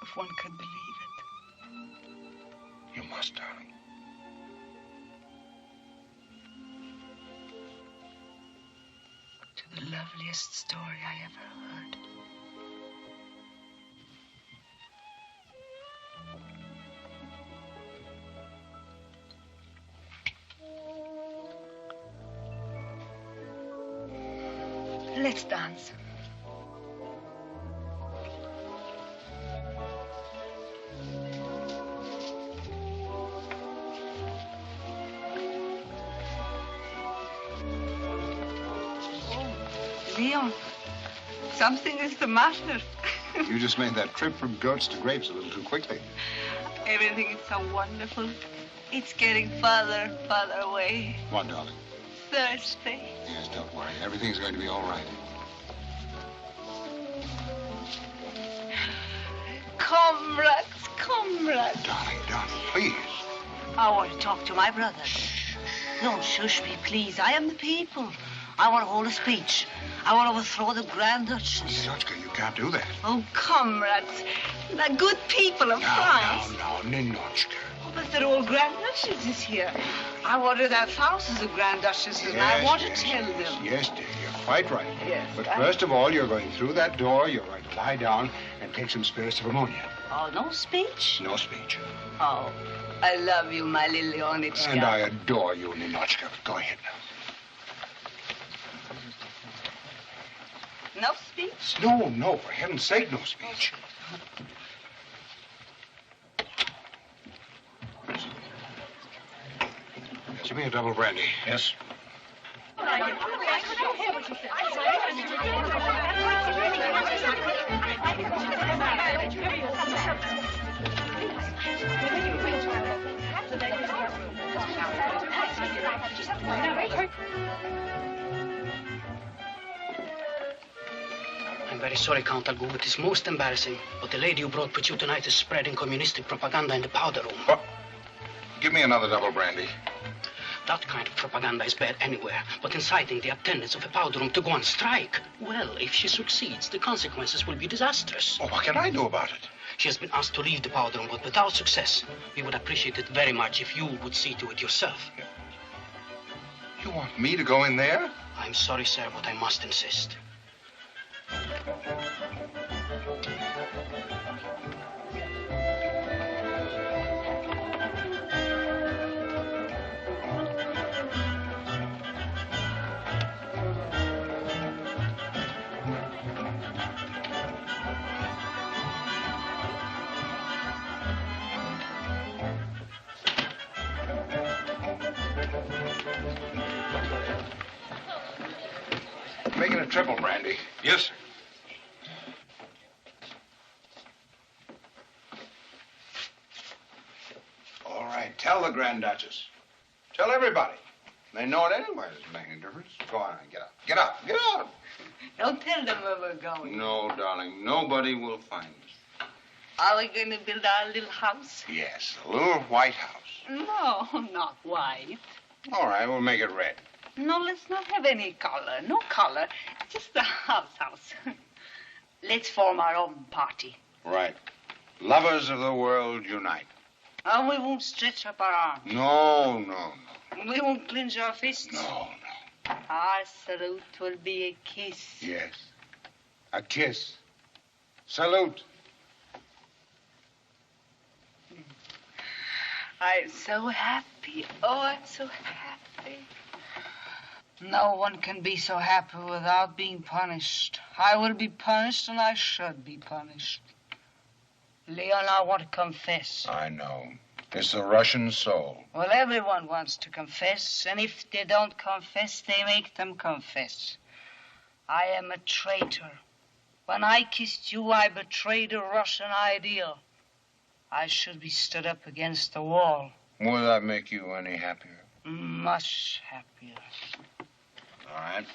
If one could believe it. You must, darling. The loveliest story I ever heard. Let's dance. Leon, something is the matter. You just made that trip from goats to grapes a little too quickly. Everything is so wonderful. It's getting farther and farther away. What, darling? Thursday. Yes, don't worry. Everything's going to be all right. Comrades, comrades. Darling, please. I want to talk to my brother. Don't shush me, please. I am the people. I want to hold a speech. I want to overthrow the Grand Duchess. Ninotchka, you can't do that. Oh, comrades, the good people of France. No, Ninotchka. Oh, but they're all Grand Duchesses here. I wonder there are thousands of Grand Duchesses, and I want to tell them. Yes, dear, you're quite right. Yes, But first of all, you're going through that door, you're going to lie down and take some spirits of ammonia. Oh, no speech? No speech. Oh, I love you, my little Ninotchka. And I adore you, Ninotchka. Go ahead now. No speech? No, for heaven's sake, no speech. Give me a double brandy. Yes. I'm very sorry, Count Algu. It is most embarrassing. But the lady you brought with you tonight is spreading communistic propaganda in the powder room. What? Give me another double brandy. That kind of propaganda is bad anywhere, but inciting the attendants of a powder room to go on strike. Well, if she succeeds, the consequences will be disastrous. Oh, what can I do about it? She has been asked to leave the powder room, but without success. We would appreciate it very much if you would see to it yourself. You want me to go in there? I'm sorry, sir, but I must insist. Making a triple brandy. Yes, sir. All right, tell the Grand Duchess. Tell everybody. They know it anyway. It doesn't make any difference. Go on, get up. Get up. Get up. Don't tell them where we're going. No, darling. Nobody will find us. Are we going to build our little house? Yes, a little white house. No, not white. All right, we'll make it red. No, let's not have any color. No color. Just a house. Let's form our own party. Right. Lovers of the world unite. And we won't stretch up our arms. No. We won't clench our fists. No. Our salute will be a kiss. Yes. A kiss. Salute. I'm so happy. Oh, I'm so happy. No one can be so happy without being punished. I will be punished, and I should be punished. Leon, I want to confess. I know. It's the Russian soul. Well, everyone wants to confess, and if they don't confess, they make them confess. I am a traitor. When I kissed you, I betrayed a Russian ideal. I should be stood up against the wall. Will that make you any happier? Much happier. All right.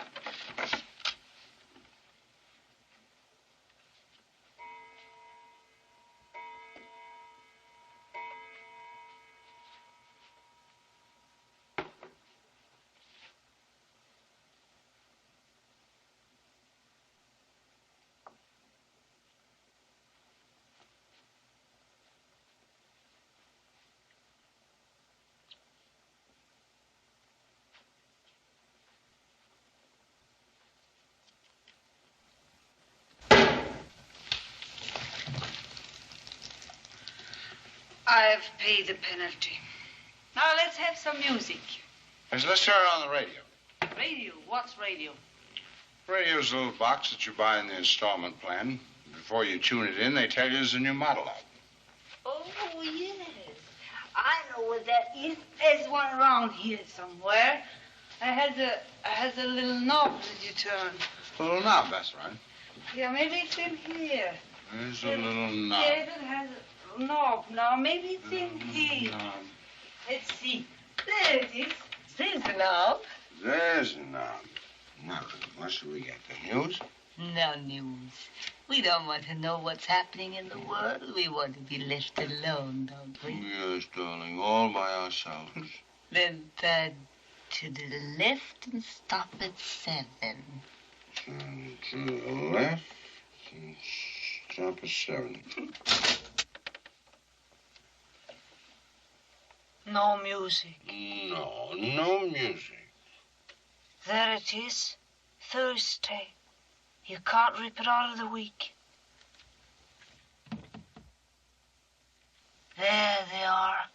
I've paid the penalty. Now let's have some music. Let's turn on the radio. Radio? What's radio? Radio's a little box that you buy in the installment plan. Before you tune it in, they tell you there's a new model out. Oh, yes. I know what that is. There's one around here somewhere. It has a little knob that you turn. A little knob, that's right. Yeah, maybe it's in here. There's a little knob. Yes, it has a knob now. Maybe it's in here. Let's see. There it is. There's the knob. There's a knob. Now, what should we get? The news? No news. We don't want to know what's happening in the world. We want to be left alone, don't we? Yes, darling, all by ourselves. Then turn to the left and stop at 7. Turn to the left Stop at 7. No music. No, no music. There it is. Thursday. You can't rip it out of the week. There they are.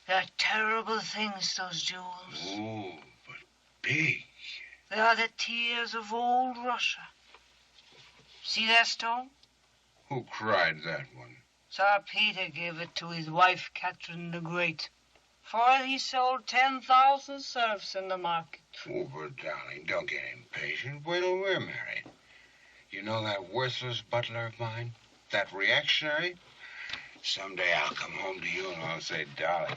They're terrible things, those jewels. Oh, but big. They are the tears of old Russia. See that stone? Who cried that one? Tsar Peter gave it to his wife, Catherine the Great. For he sold 10,000 serfs in the market. Oh, but darling, don't get impatient. Wait till we're married. You know that worthless butler of mine? That reactionary? Someday I'll come home to you and I'll say, darling,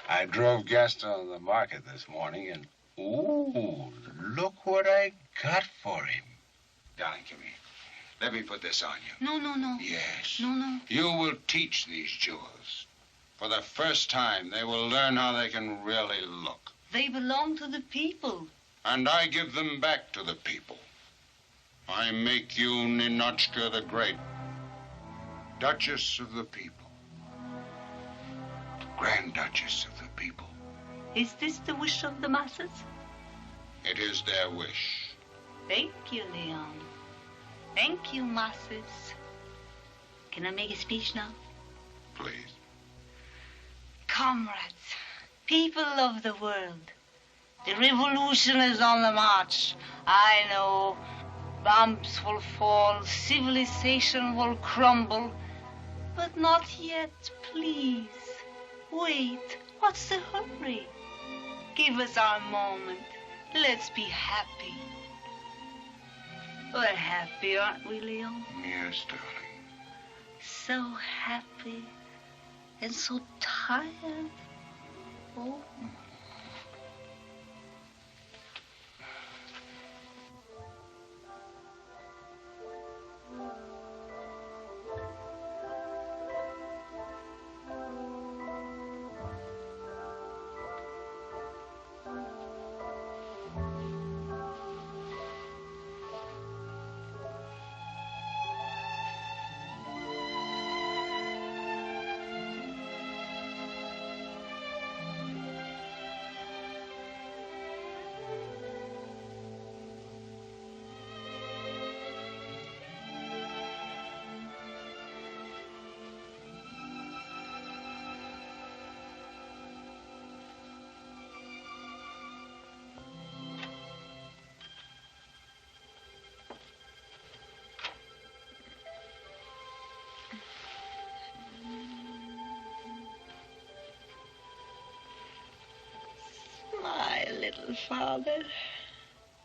I drove Gaston to the market this morning and, ooh, look what I got for him. Darling, come here. Let me put this on you. No, no, no. Yes. No, no. You will teach these jewels. For the first time, they will learn how they can really look. They belong to the people. And I give them back to the people. I make you Ninotchka the Great, Duchess of the people. Grand Duchess of the people. Is this the wish of the masses? It is their wish. Thank you, Leon. Thank you, masses. Can I make a speech now? Please. Comrades, people of the world, the revolution is on the march. I know bombs will fall, civilization will crumble, but not yet, please. Wait, what's the hurry? Give us our moment. Let's be happy. We're happy, aren't we, Leon? Yes, darling. So happy and so tired. Oh. Smile, little father.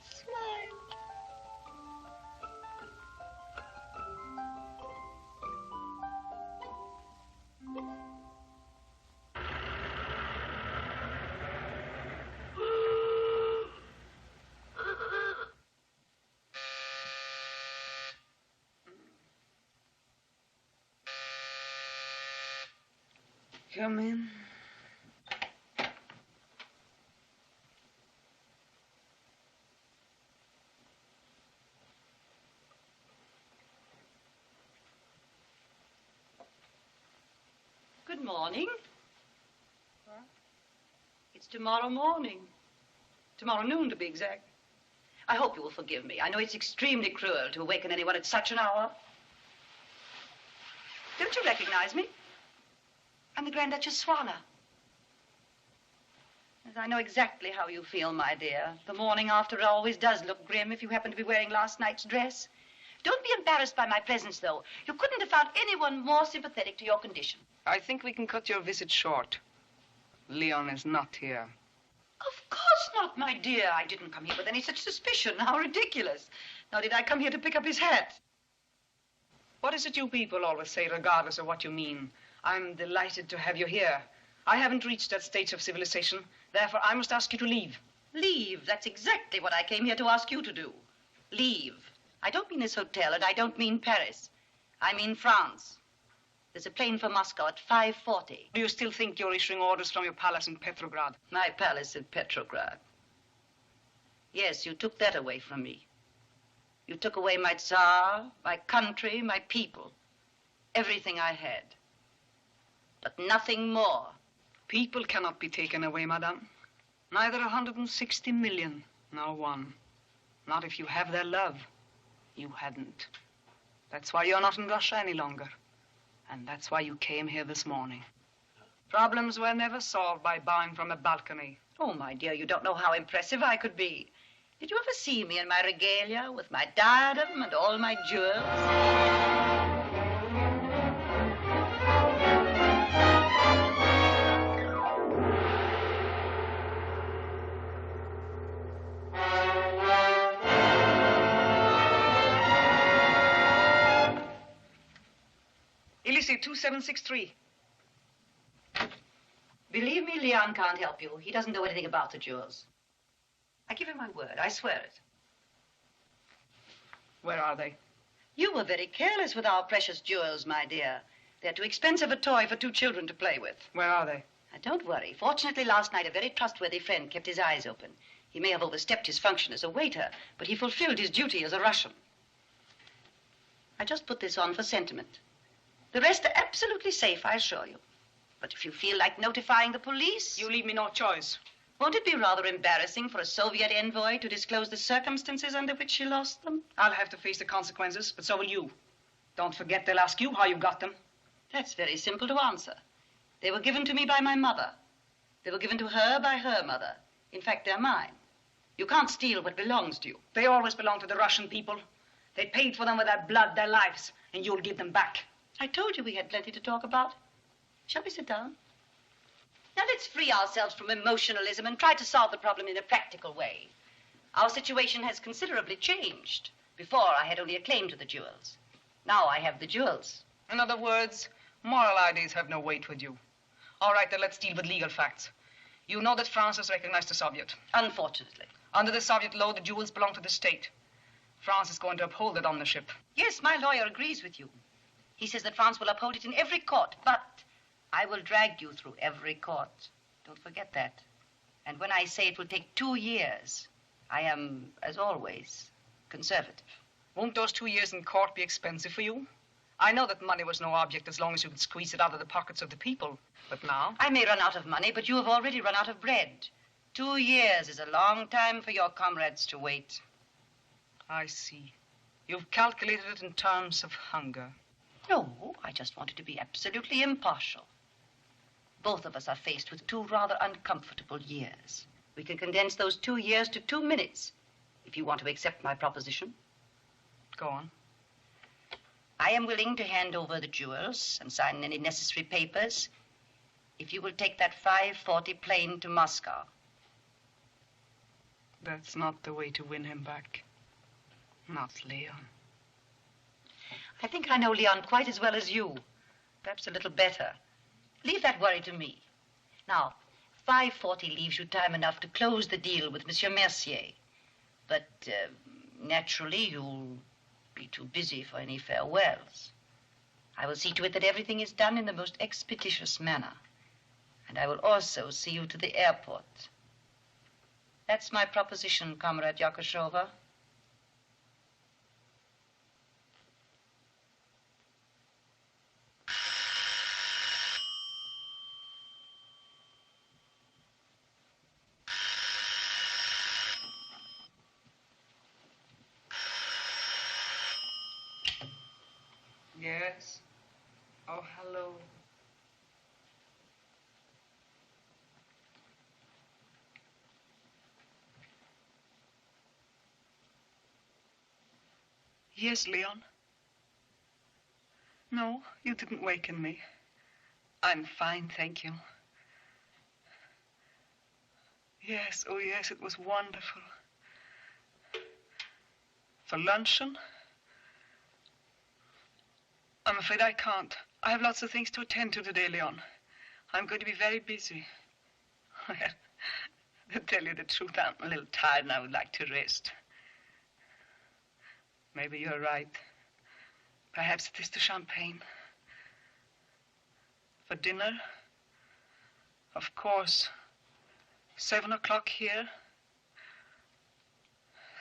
Smile. Come in. Good morning. It's tomorrow morning. Tomorrow noon, to be exact. I hope you will forgive me. I know it's extremely cruel to awaken anyone at such an hour. Don't you recognize me? I'm the Grand Duchess Swana. Yes, I know exactly how you feel, my dear. The morning after always does look grim if you happen to be wearing last night's dress. Don't be embarrassed by my presence, though. You couldn't have found anyone more sympathetic to your condition. I think we can cut your visit short. Leon is not here. Of course not, my dear. I didn't come here with any such suspicion. How ridiculous. Nor did I come here to pick up his hat. What is it you people always say, regardless of what you mean? I'm delighted to have you here. I haven't reached that stage of civilization. Therefore, I must ask you to leave. Leave? That's exactly what I came here to ask you to do. Leave. I don't mean this hotel, and I don't mean Paris. I mean France. There's a plane for Moscow at 5:40. Do you still think you're issuing orders from your palace in Petrograd? My palace in Petrograd. Yes, you took that away from me. You took away my Tsar, my country, my people. Everything I had. But nothing more. People cannot be taken away, madame. Neither 160 million, nor one. Not if you have their love. You hadn't. That's why you're not in Russia any longer. And that's why you came here this morning. Problems were never solved by bowing from a balcony. Oh, my dear, you don't know how impressive I could be. Did you ever see me in my regalia with my diadem and all my jewels? Elysee 2763. Believe me, Leon can't help you. He doesn't know anything about the jewels. I give him my word. I swear it. Where are they? You were very careless with our precious jewels, my dear. They're too expensive a toy for two children to play with. Where are they? Now, don't worry. Fortunately, last night, a very trustworthy friend kept his eyes open. He may have overstepped his function as a waiter, but he fulfilled his duty as a Russian. I just put this on for sentiment. The rest are absolutely safe, I assure you. But if you feel like notifying the police... You leave me no choice. Won't it be rather embarrassing for a Soviet envoy to disclose the circumstances under which she lost them? I'll have to face the consequences, but so will you. Don't forget they'll ask you how you got them. That's very simple to answer. They were given to me by my mother. They were given to her by her mother. In fact, they're mine. You can't steal what belongs to you. They always belong to the Russian people. They paid for them with their blood, their lives, and you'll give them back. I told you we had plenty to talk about. Shall we sit down? Now let's free ourselves from emotionalism and try to solve the problem in a practical way. Our situation has considerably changed. Before, I had only a claim to the jewels. Now I have the jewels. In other words, moral ideas have no weight with you. All right, then let's deal with legal facts. You know that France has recognized the Soviet. Unfortunately. Under the Soviet law, the jewels belong to the state. France is going to uphold that ownership. Yes, my lawyer agrees with you. He says that France will uphold it in every court, but I will drag you through every court. Don't forget that. And when I say it will take 2 years, I am, as always, conservative. Won't those 2 years in court be expensive for you? I know that money was no object as long as you could squeeze it out of the pockets of the people. But now? I may run out of money, but you have already run out of bread. 2 years is a long time for your comrades to wait. I see. You've calculated it in terms of hunger. No, I just wanted to be absolutely impartial. Both of us are faced with 2 rather uncomfortable years. We can condense those 2 years to 2 minutes, if you want to accept my proposition. Go on. I am willing to hand over the jewels and sign any necessary papers if you will take that 5:40 plane to Moscow. That's not the way to win him back. Not Leon. I think I know Leon quite as well as you. Perhaps a little better. Leave that worry to me. Now, 5:40 leaves you time enough to close the deal with Monsieur Mercier. But naturally, you'll be too busy for any farewells. I will see to it that everything is done in the most expeditious manner. And I will also see you to the airport. That's my proposition, Comrade Yakushova. Yes? Oh, hello. Yes, Leon. No, you didn't waken me. I'm fine, thank you. Yes, oh yes, it was wonderful. For luncheon? I'm afraid I can't. I have lots of things to attend to today, Leon. I'm going to be very busy. Well, to tell you the truth, I'm a little tired and I would like to rest. Maybe you're right. Perhaps it is the champagne. For dinner? Of course. 7 o'clock here.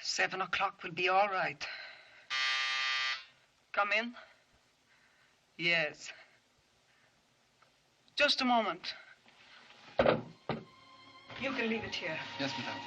7 o'clock will be all right. Come in. Yes. Just a moment. You can leave it here. Yes, madame.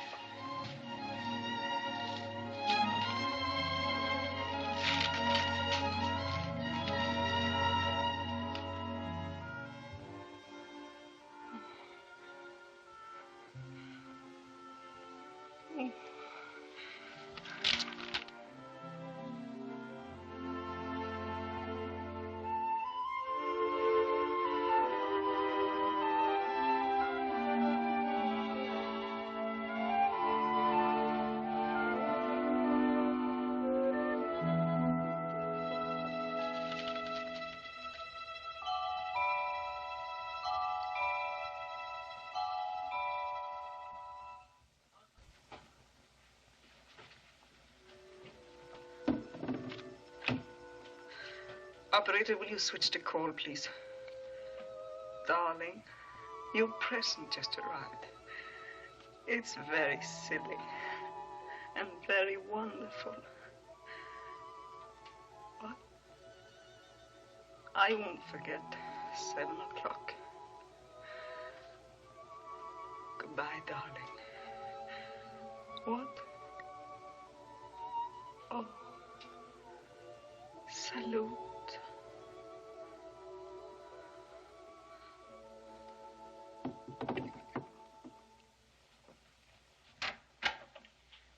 Operator, will you switch to call, please? Darling, your present just arrived. It's very silly and very wonderful. What? I won't forget. 7 o'clock. Goodbye, darling. What? Oh. Salute.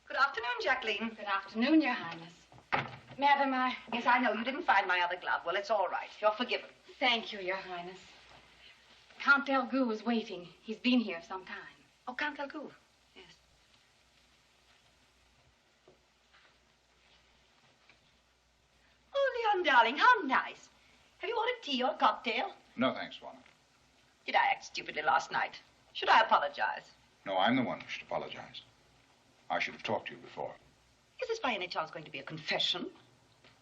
Good afternoon, Jacqueline. Good afternoon, Your Highness. Madam, Yes, I know. You didn't find my other glove. Well, it's all right. You're forgiven. Thank you, Your Highness. Count Delgou is waiting. He's been here some time. Oh, Count Delgou. Yes. Oh, Leon, darling, how nice. Have you ordered tea or cocktail? No, thanks, Swanna. Did I act stupidly last night? Should I apologize? No, I'm the one who should apologize. I should have talked to you before. Is this by any chance going to be a confession?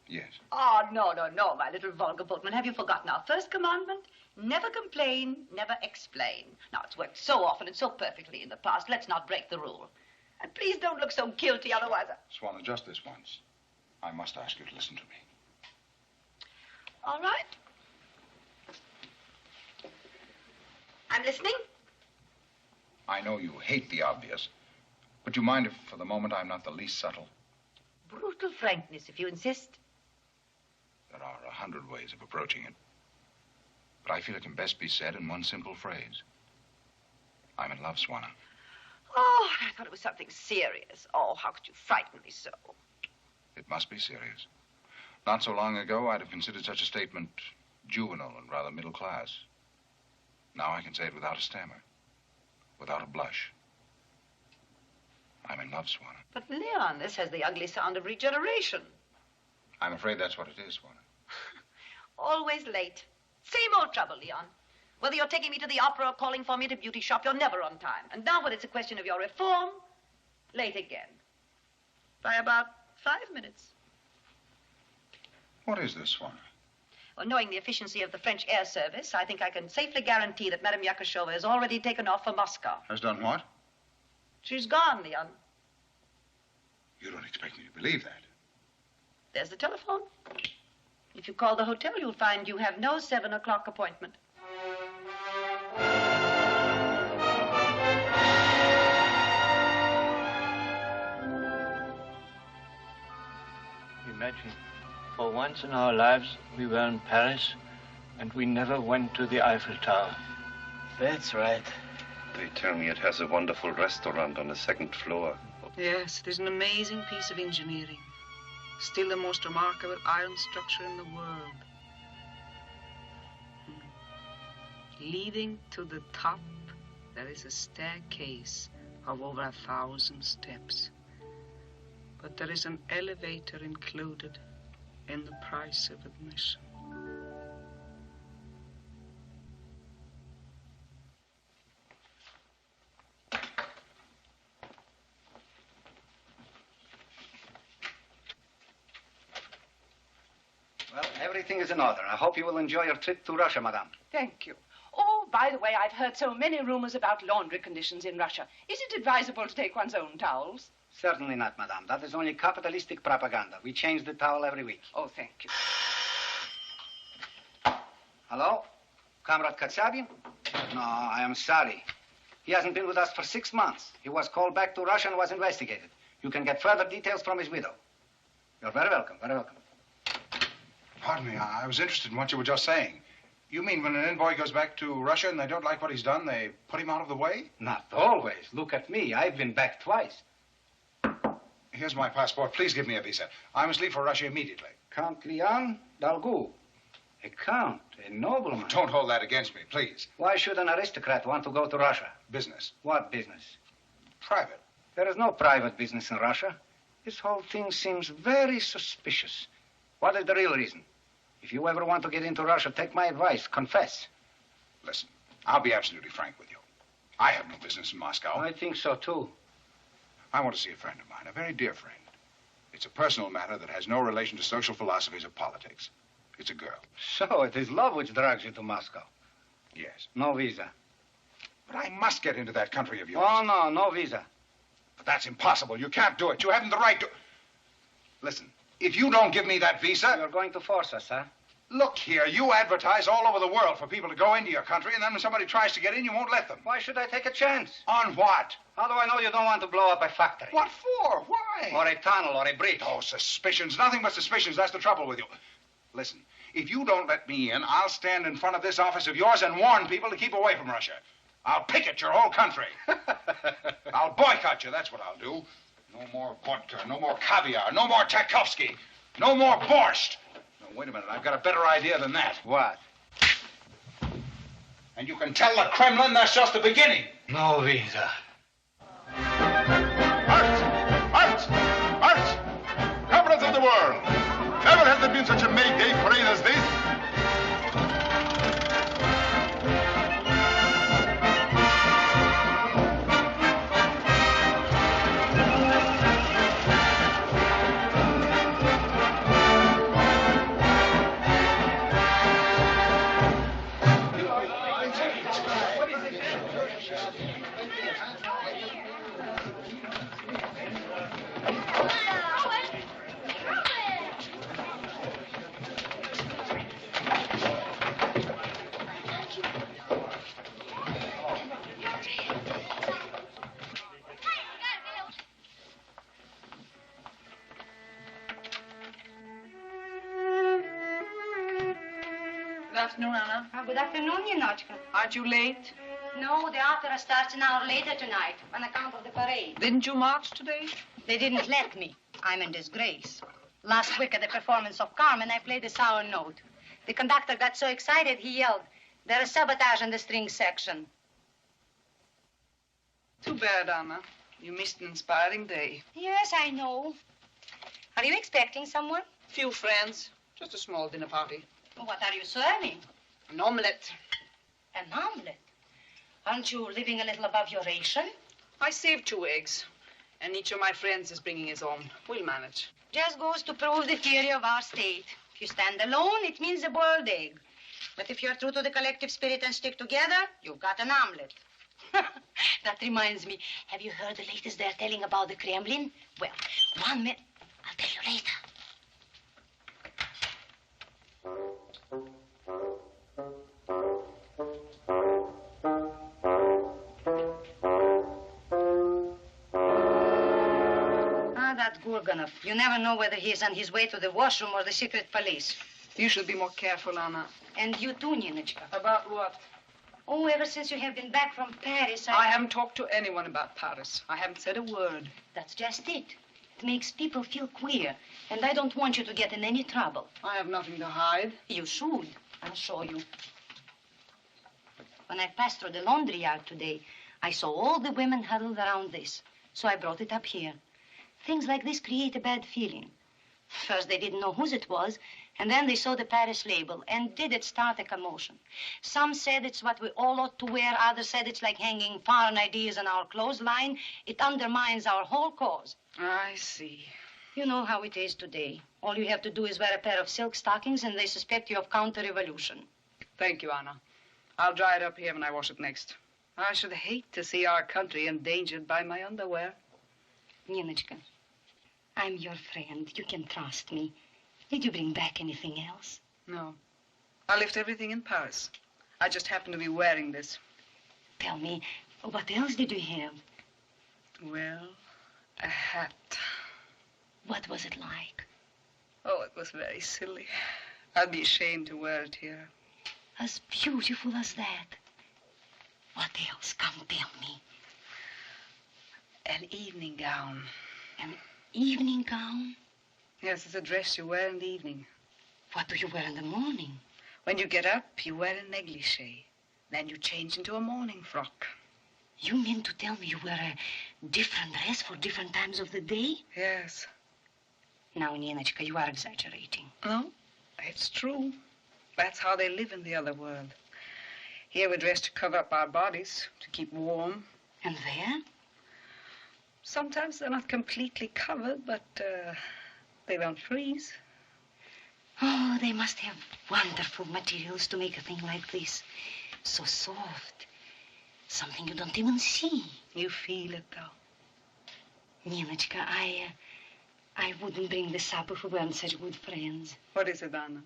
Yes. Oh, no, my little vulgar boatman. Have you forgotten our first commandment? Never complain, never explain. Now, it's worked so often and so perfectly in the past. Let's not break the rule. And please don't look so guilty, otherwise... Swanna, just this once. I must ask you to listen to me. All right. I'm listening. I know you hate the obvious, but do you mind if, for the moment, I'm not the least subtle? Brutal frankness, if you insist. There are 100 ways of approaching it. But I feel it can best be said in one simple phrase. I'm in love, Swanna. Oh, I thought it was something serious. Oh, how could you frighten me so? It must be serious. Not so long ago, I'd have considered such a statement juvenile and rather middle class. Now I can say it without a stammer, without a blush. I'm in love, Swanna. But, Leon, this has the ugly sound of regeneration. I'm afraid that's what it is, Swanna. Always late. Same old trouble, Leon. Whether you're taking me to the opera or calling for me at a beauty shop, you're never on time. And now when it's a question of your reform, late again. By about 5 minutes. What is this, Swanna? Well, knowing the efficiency of the French air service, I think I can safely guarantee that Madame Yakashova has already taken off for Moscow. Has done what? She's gone, Leon. You don't expect me to believe that. There's the telephone. If you call the hotel, you'll find you have no 7 o'clock appointment. Imagine, for once in our lives, we were in Paris, and we never went to the Eiffel Tower. That's right. They tell me it has a wonderful restaurant on the 2nd floor. Yes, it is an amazing piece of engineering. Still the most remarkable iron structure in the world. Leading to the top, there is a staircase of over 1,000 steps. But there is an elevator included in the price of admission. Well, everything is in order. I hope you will enjoy your trip to Russia, madame. Thank you. Oh, by the way, I've heard so many rumors about laundry conditions in Russia. Is it advisable to take one's own towels? Certainly not, madame. That is only capitalistic propaganda. We change the towel every week. Oh, thank you. Hello? Comrade Katsabin? No, I am sorry. He hasn't been with us for 6 months. He was called back to Russia and was investigated. You can get further details from his widow. You're very welcome, very welcome. Pardon me, I was interested in what you were just saying. You mean when an envoy goes back to Russia and they don't like what he's done, they put him out of the way? Not always. Look at me. I've been back twice. Here's my passport. Please give me a visa. I must leave for Russia immediately. Count Leon Dalgou. A count, a nobleman. Oh, don't hold that against me, please. Why should an aristocrat want to go to Russia? Business. What business? Private. There is no private business in Russia. This whole thing seems very suspicious. What is the real reason? If you ever want to get into Russia, take my advice. Confess. Listen, I'll be absolutely frank with you. I have no business in Moscow. I think so, too. I want to see a friend of mine, a very dear friend. It's a personal matter that has no relation to social philosophies or politics. It's a girl. So it is love which drags you to Moscow? Yes. No visa? But I must get into that country of yours. Oh, no, no visa. But that's impossible. You can't do it. You haven't the right to... Listen, if you don't give me that visa... You're going to force us, huh? Look here, you advertise all over the world for people to go into your country, and then when somebody tries to get in, you won't let them. Why should I take a chance? On what? How do I know you don't want to blow up a factory? What for? Why? Or a tunnel, or a bridge. Oh, suspicions. Nothing but suspicions. That's the trouble with you. Listen, if you don't let me in, I'll stand in front of this office of yours and warn people to keep away from Russia. I'll picket your whole country. I'll boycott you, that's what I'll do. No more vodka, no more caviar, no more Tchaikovsky, no more borscht. No, wait a minute, I've got a better idea than that. What? And you can tell the Kremlin that's just the beginning. No visa. March! Comrades of the world! Never has there been such a May Day parade as this. Good afternoon, Anna. Good afternoon, Ninotchka. Aren't you late? No, the opera starts an hour later tonight on account of the parade. Didn't you march today? They didn't let me. I'm in disgrace. Last week at the performance of Carmen, I played a sour note. The conductor got so excited, he yelled, "There is sabotage in the string section." Too bad, Anna. You missed an inspiring day. Yes, I know. Are you expecting someone? Few friends. Just a small dinner party. What are you serving? An omelette. An omelette? Aren't you living a little above your ration? I saved 2 eggs. And each of my friends is bringing his own. We'll manage. Just goes to prove the theory of our state. If you stand alone, it means a boiled egg. But if you're true to the collective spirit and stick together, you've got an omelet. That reminds me, have you heard the latest they're telling about the Kremlin? Well, 1 minute. I'll tell you later. That Gurganov. You never know whether he is on his way to the washroom or the secret police. You should be more careful, Anna. And you too, Ninotchka. About what? Oh, ever since you have been back from Paris, I haven't talked to anyone about Paris. I haven't said a word. That's just it. It makes people feel queer, and I don't want you to get in any trouble. I have nothing to hide. You should. I'll show you. When I passed through the laundry yard today, I saw all the women huddled around this, so I brought it up here. Things like this create a bad feeling. First, they didn't know whose it was, and then they saw the Paris label, and did it start a commotion. Some said it's what we all ought to wear. Others said it's like hanging foreign ideas on our clothesline. It undermines our whole cause. I see. You know how it is today. All you have to do is wear a pair of silk stockings, and they suspect you of counter-revolution. Thank you, Anna. I'll dry it up here when I wash it next. I should hate to see our country endangered by my underwear. Ninotchka, I'm your friend. You can trust me. Did you bring back anything else? No. I left everything in Paris. I just happened to be wearing this. Tell me, what else did you have? Well, a hat. What was it like? Oh, it was very silly. I'd be ashamed to wear it here. As beautiful as that. What else? Come tell me. An evening gown. An evening gown? Yes, it's a dress you wear in the evening. What do you wear in the morning? When you get up, you wear a negligee. Then you change into a morning frock. You mean to tell me you wear a different dress for different times of the day? Yes. Now, Ninotchka, you are exaggerating. No, it's true. That's how they live in the other world. Here we dress to cover up our bodies, to keep warm. And there? Sometimes they're not completely covered, but they don't freeze. Oh, they must have wonderful materials to make a thing like this. So soft. Something you don't even see. You feel it, though. Ninotchka, I wouldn't bring this up if we weren't such good friends. What is it, Anna?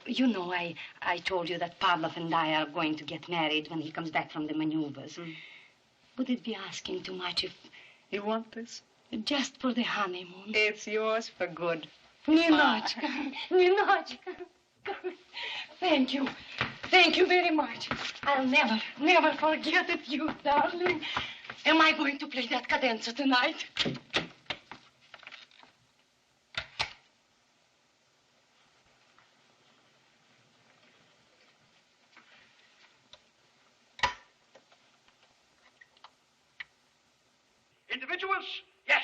You know, I told you that Pavlov and I are going to get married when he comes back from the maneuvers. Would it be asking too much if... You want this? Just for the honeymoon. It's yours for good. Ninotchka, Ninotchka. Thank you. Thank you very much. I'll never, never forget it, you darling. Am I going to play that cadenza tonight? Individuals? Yes,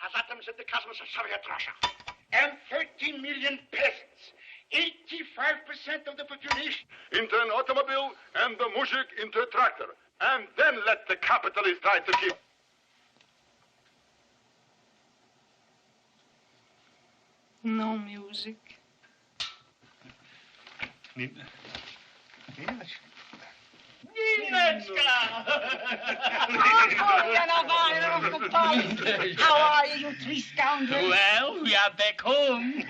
as atoms in the cosmos of Soviet Russia. And 13 million peasants. 85% of the population into an automobile and the muzhik into a tractor. And then let the capitalist try to keep. No music. How are you, you three scoundrels? Well, we are back home.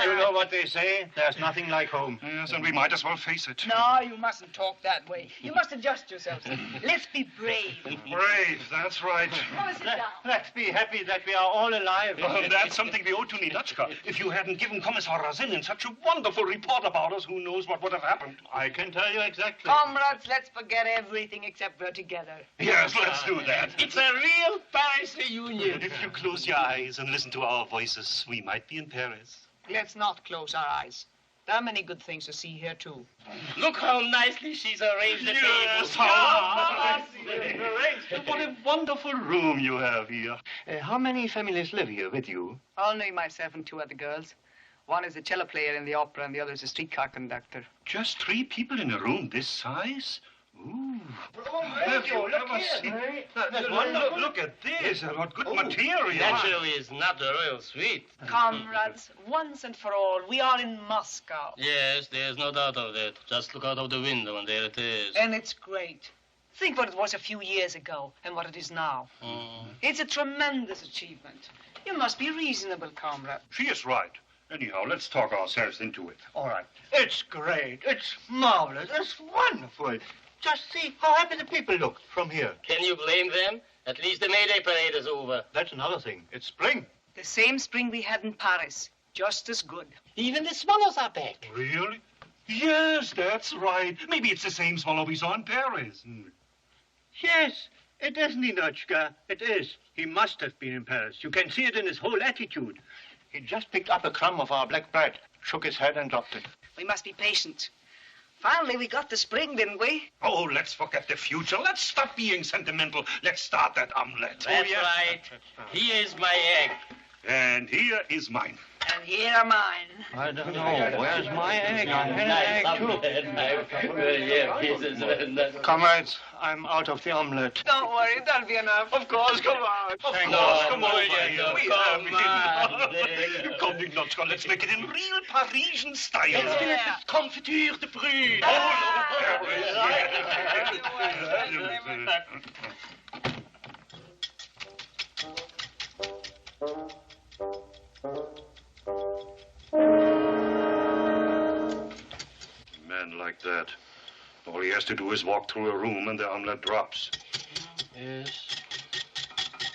You know what they say? There's nothing like home. Yes, and we might as well face it. No, you mustn't talk that way. You must adjust yourselves. Let's be brave. Brave, that's right. Let's be happy that we are all alive. Oh, that's something we owe to Ninotchka. If you hadn't given Commissar Razinin such a wonderful report about us, who knows what would have happened. I can tell you exactly. Comrades, let's forget everything except we're together. Yes, let's do that. It's a real Paris reunion. If you close your eyes and listen to our voices, we might be in Paris. Let's not close our eyes. There are many good things to see here, too. Look how nicely she's arranged the Yes, table. What a wonderful room you have here. How many families live here with you? Only myself and two other girls. One is a cello player in the opera and the other is a streetcar conductor. Just 3 people in a room this size? Ooh. Thank you. Look here. That's wonderful. Look at this. What good material. Naturally, it's not a royal suite. Comrades, once and for all, we are in Moscow. Yes, there's no doubt of that. Just look out of the window and there it is. And it's great. Think what it was a few years ago and what it is now. It's a tremendous achievement. You must be reasonable, comrade. She is right. Anyhow, let's talk ourselves into it. All right. It's great. It's marvelous. It's wonderful. Just see how happy the people look from here. Can you blame them? At least the May Day parade is over. That's another thing. It's spring. The same spring we had in Paris. Just as good. Even the swallows are back. Really? Yes, that's right. Maybe it's the same swallow we saw in Paris. Yes, it is Ninotchka. It is. He must have been in Paris. You can see it in his whole attitude. He just picked up a crumb of our black bread, shook his head and dropped it. We must be patient. Finally, we got the spring, didn't we? Oh, let's forget the future. Let's stop being sentimental. Let's start that omelette. That's right. Here is my egg. And here is mine. And here are mine. I don't know. Where's my egg? I had an egg, too. Comrades, I'm out of the omelette. Don't worry, that'll be enough. Of course, come on. Of course, come on. Come, Ninotchka, let's make it in real Parisian style. Yeah. Confiture de prune. And like that. All he has to do is walk through a room and the omelette drops. Yes.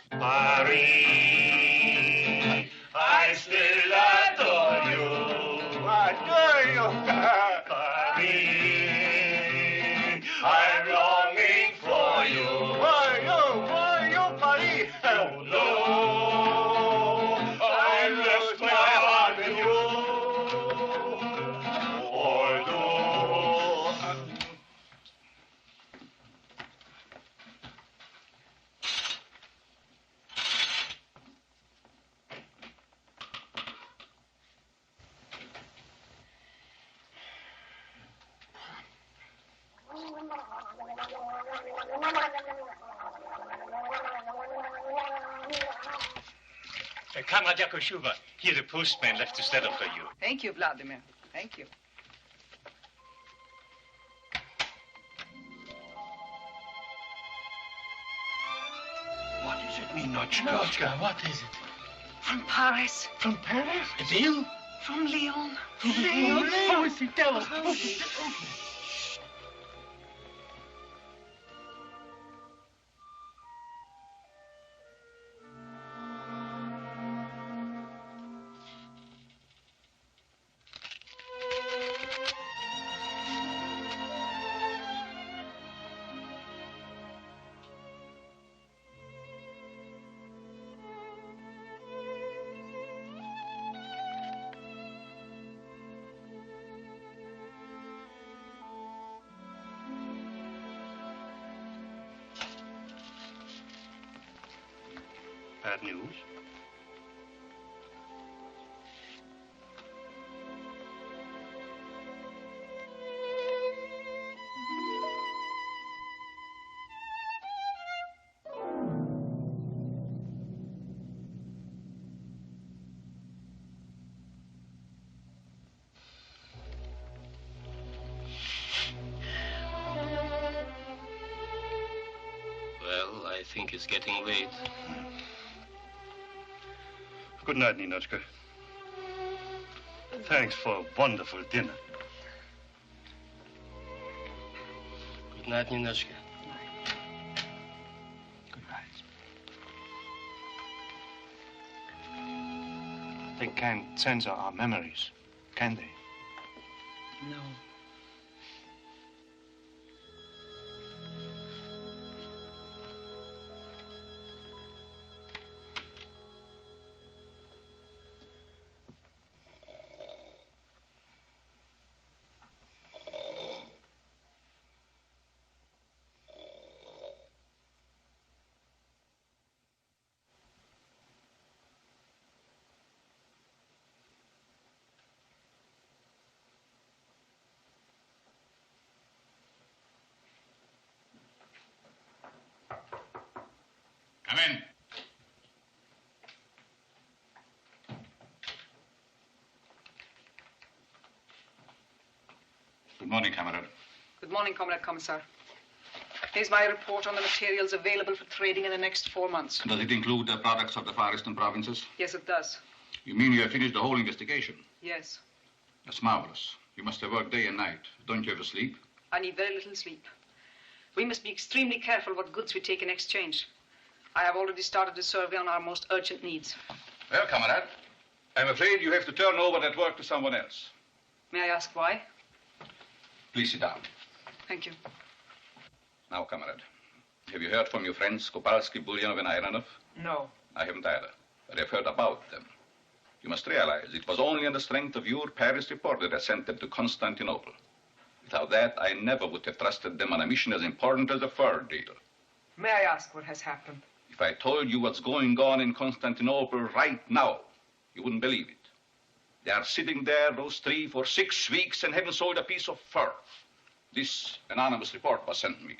Paris, I still adore you. Adore you. Paris, I'm longing for you. For you, Paris. Oh, no, I left my heart with you. Comrade Yakoshuva, here the postman left this letter for you. Thank you, Vladimir. Thank you. What is it, Ninotchka? Ninotchka, what is it? From Paris. From Paris? A deal? From Lyon. Lyon? How is it? Tell us. Bad news? Well, I think it's getting late. Good night, Ninotchka. Thanks for a wonderful dinner. Good night, Ninotchka. Good night. They can't censor our memories, can they? No. Come in. Good morning, Comrade. Good morning, Comrade Commissar. Here's my report on the materials available for trading in the next 4 months. Does it include the products of the Far Eastern provinces? Yes, it does. You mean you have finished the whole investigation? Yes. That's marvelous. You must have worked day and night. Don't you ever sleep? I need very little sleep. We must be extremely careful what goods we take in exchange. I have already started a survey on our most urgent needs. Well, Comrade, I'm afraid you have to turn over that work to someone else. May I ask why? Please sit down. Thank you. Now, Comrade, have you heard from your friends Kopalsky, Bulyanov, and Ironov? No. I haven't either, but I've heard about them. You must realize it was only on the strength of your Paris report that I sent them to Constantinople. Without that, I never would have trusted them on a mission as important as the fur deal. May I ask what has happened? If I told you what's going on in Constantinople right now, you wouldn't believe it. They are sitting there, those 3 for 6 weeks, and haven't sold a piece of fur. This anonymous report was sent me.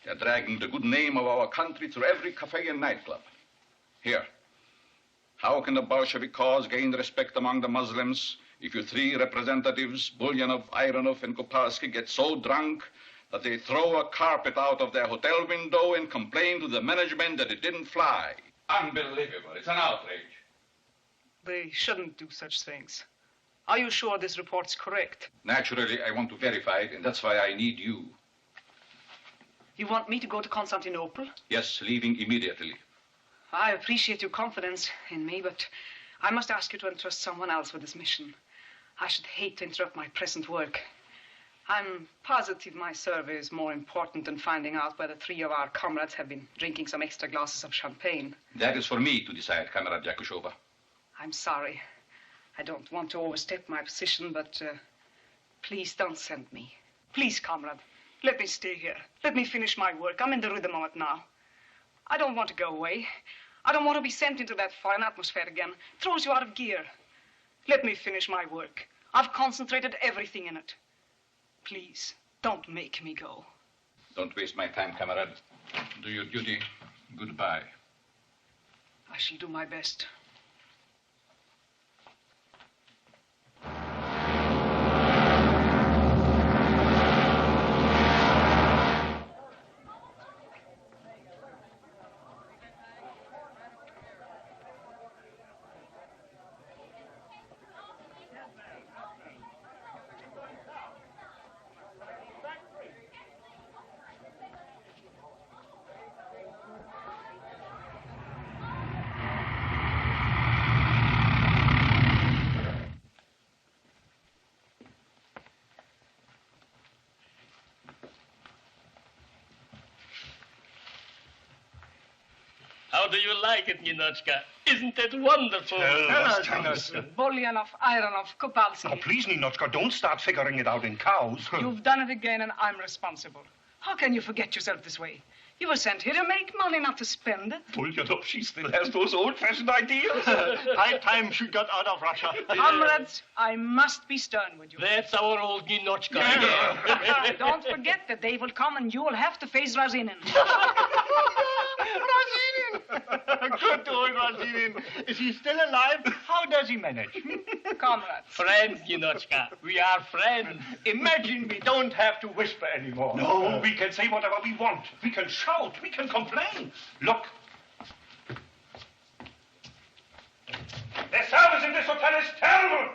They're dragging the good name of our country through every cafe and nightclub. Here. How can the Bolshevik cause gain respect among the Muslims if you 3 representatives, Bulyanov, Ironov, and Kopalsky, get so drunk that they throw a carpet out of their hotel window and complain to the management that it didn't fly? Unbelievable. It's an outrage. They shouldn't do such things. Are you sure this report's correct? Naturally, I want to verify it, and that's why I need you. You want me to go to Constantinople? Yes, leaving immediately. I appreciate your confidence in me, but I must ask you to entrust someone else with this mission. I should hate to interrupt my present work. I'm positive my survey is more important than finding out whether 3 of our comrades have been drinking some extra glasses of champagne. That is for me to decide, Comrade Yakushova. I'm sorry. I don't want to overstep my position, but please don't send me. Please, comrade, let me stay here. Let me finish my work. I'm in the rhythm of it now. I don't want to go away. I don't want to be sent into that foreign atmosphere again. It throws you out of gear. Let me finish my work. I've concentrated everything in it. Please, don't make me go. Don't waste my time, comrade. Do your duty. Goodbye. I shall do my best. How do you like it, Ninotchka? Isn't it wonderful? Bolyanov, Ironov, Kopalsky. Now, please, Ninotchka, don't start figuring it out in cows. You've done it again, and I'm responsible. How can you forget yourself this way? You were sent here to make money, not to spend it. Bulyanov, she still has those old-fashioned ideas. High time she got out of Russia. Comrades, I must be stern with you. That's our old Ninotchka. Don't forget that day will come and you will have to face Razinin. Good old Razinin. Is he still alive? How does he manage? Comrades. Friends, Ninotchka. We are friends. Imagine we don't have to whisper anymore. No, we can say whatever we want. We can shout. We can complain. Look. The service in this hotel is terrible.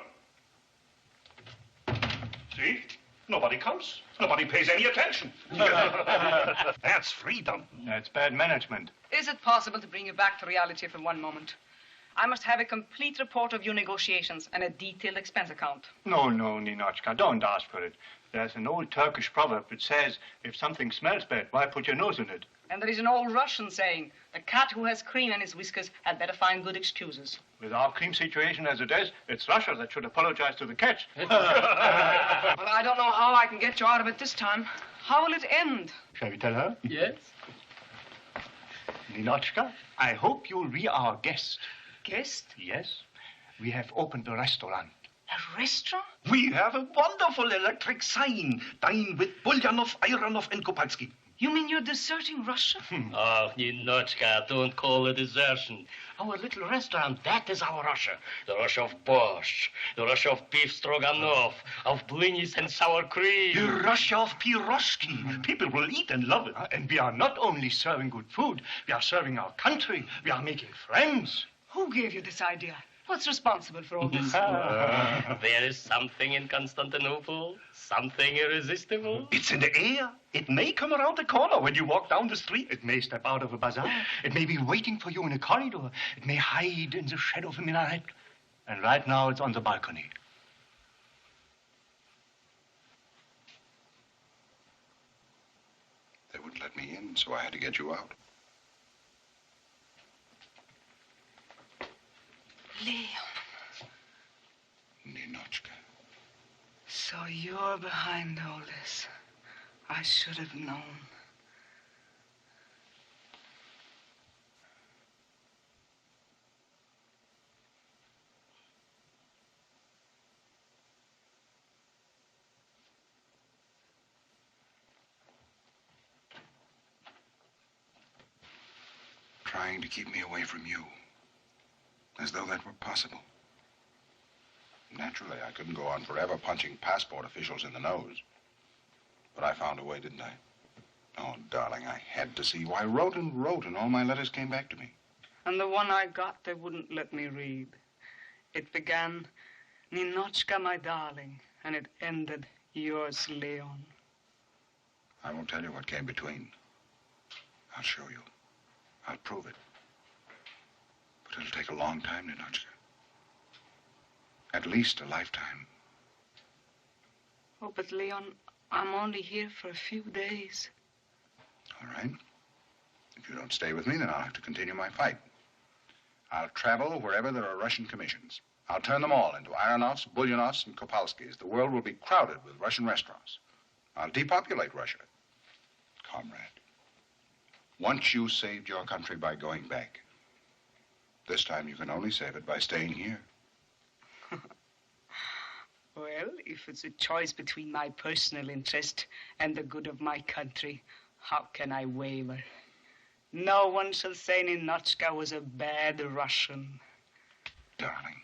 See? Nobody comes. Nobody pays any attention. That's freedom. That's bad management. Is it possible to bring you back to reality for one moment? I must have a complete report of your negotiations and a detailed expense account. No, Ninotchka, don't ask for it. There's an old Turkish proverb that says, if something smells bad, why put your nose in it? And there is an old Russian saying, a cat who has cream in his whiskers had better find good excuses. With our cream situation as it is, it's Russia that should apologize to the cat. Well, I don't know how I can get you out of it this time. How will it end? Shall we tell her? Yes? Ninotchka, I hope you'll be our guest. Guest? Yes. We have opened a restaurant. A restaurant? We have a wonderful electric sign. Dine with Bulyanov, Ironov, and Kopalsky. You mean you're deserting Russia? Oh, Ninotchka, don't call it desertion. Our little restaurant, that is our Russia. The Russia of borscht, the Russia of beef stroganoff, of blinis and sour cream. The Russia of piroshki. People will eat and love it. And we are not only serving good food, we are serving our country. We are making friends. Who gave you this idea? What's responsible for all this? There is something in Constantinople, something irresistible. It's in the air. It may come around the corner when you walk down the street. It may step out of a bazaar. It may be waiting for you in a corridor. It may hide in the shadow of a minaret. And right now it's on the balcony. They wouldn't let me in, so I had to get you out. Leon. Ninotchka. So you're behind all this. I should have known. Trying to keep me away from you. As though that were possible. Naturally, I couldn't go on forever punching passport officials in the nose. But I found a way, didn't I? Oh, darling, I had to see. Why, wrote and all my letters came back to me. And the one I got, they wouldn't let me read. It began, Ninotchka, my darling, and it ended yours, Leon. I won't tell you what came between. I'll show you. I'll prove it. But it'll take a long time, Ninotchka. At least a lifetime. Oh, but Leon, I'm only here for a few days. All right. If you don't stay with me, then I'll have to continue my fight. I'll travel wherever there are Russian commissions. I'll turn them all into Aronovs, Bulyanovs, and Kopalskis. The world will be crowded with Russian restaurants. I'll depopulate Russia. Comrade, once you saved your country by going back, this time you can only save it by staying here. Well, if it's a choice between my personal interest and the good of my country, how can I waver? No one shall say Ninotchka was a bad Russian. Darling,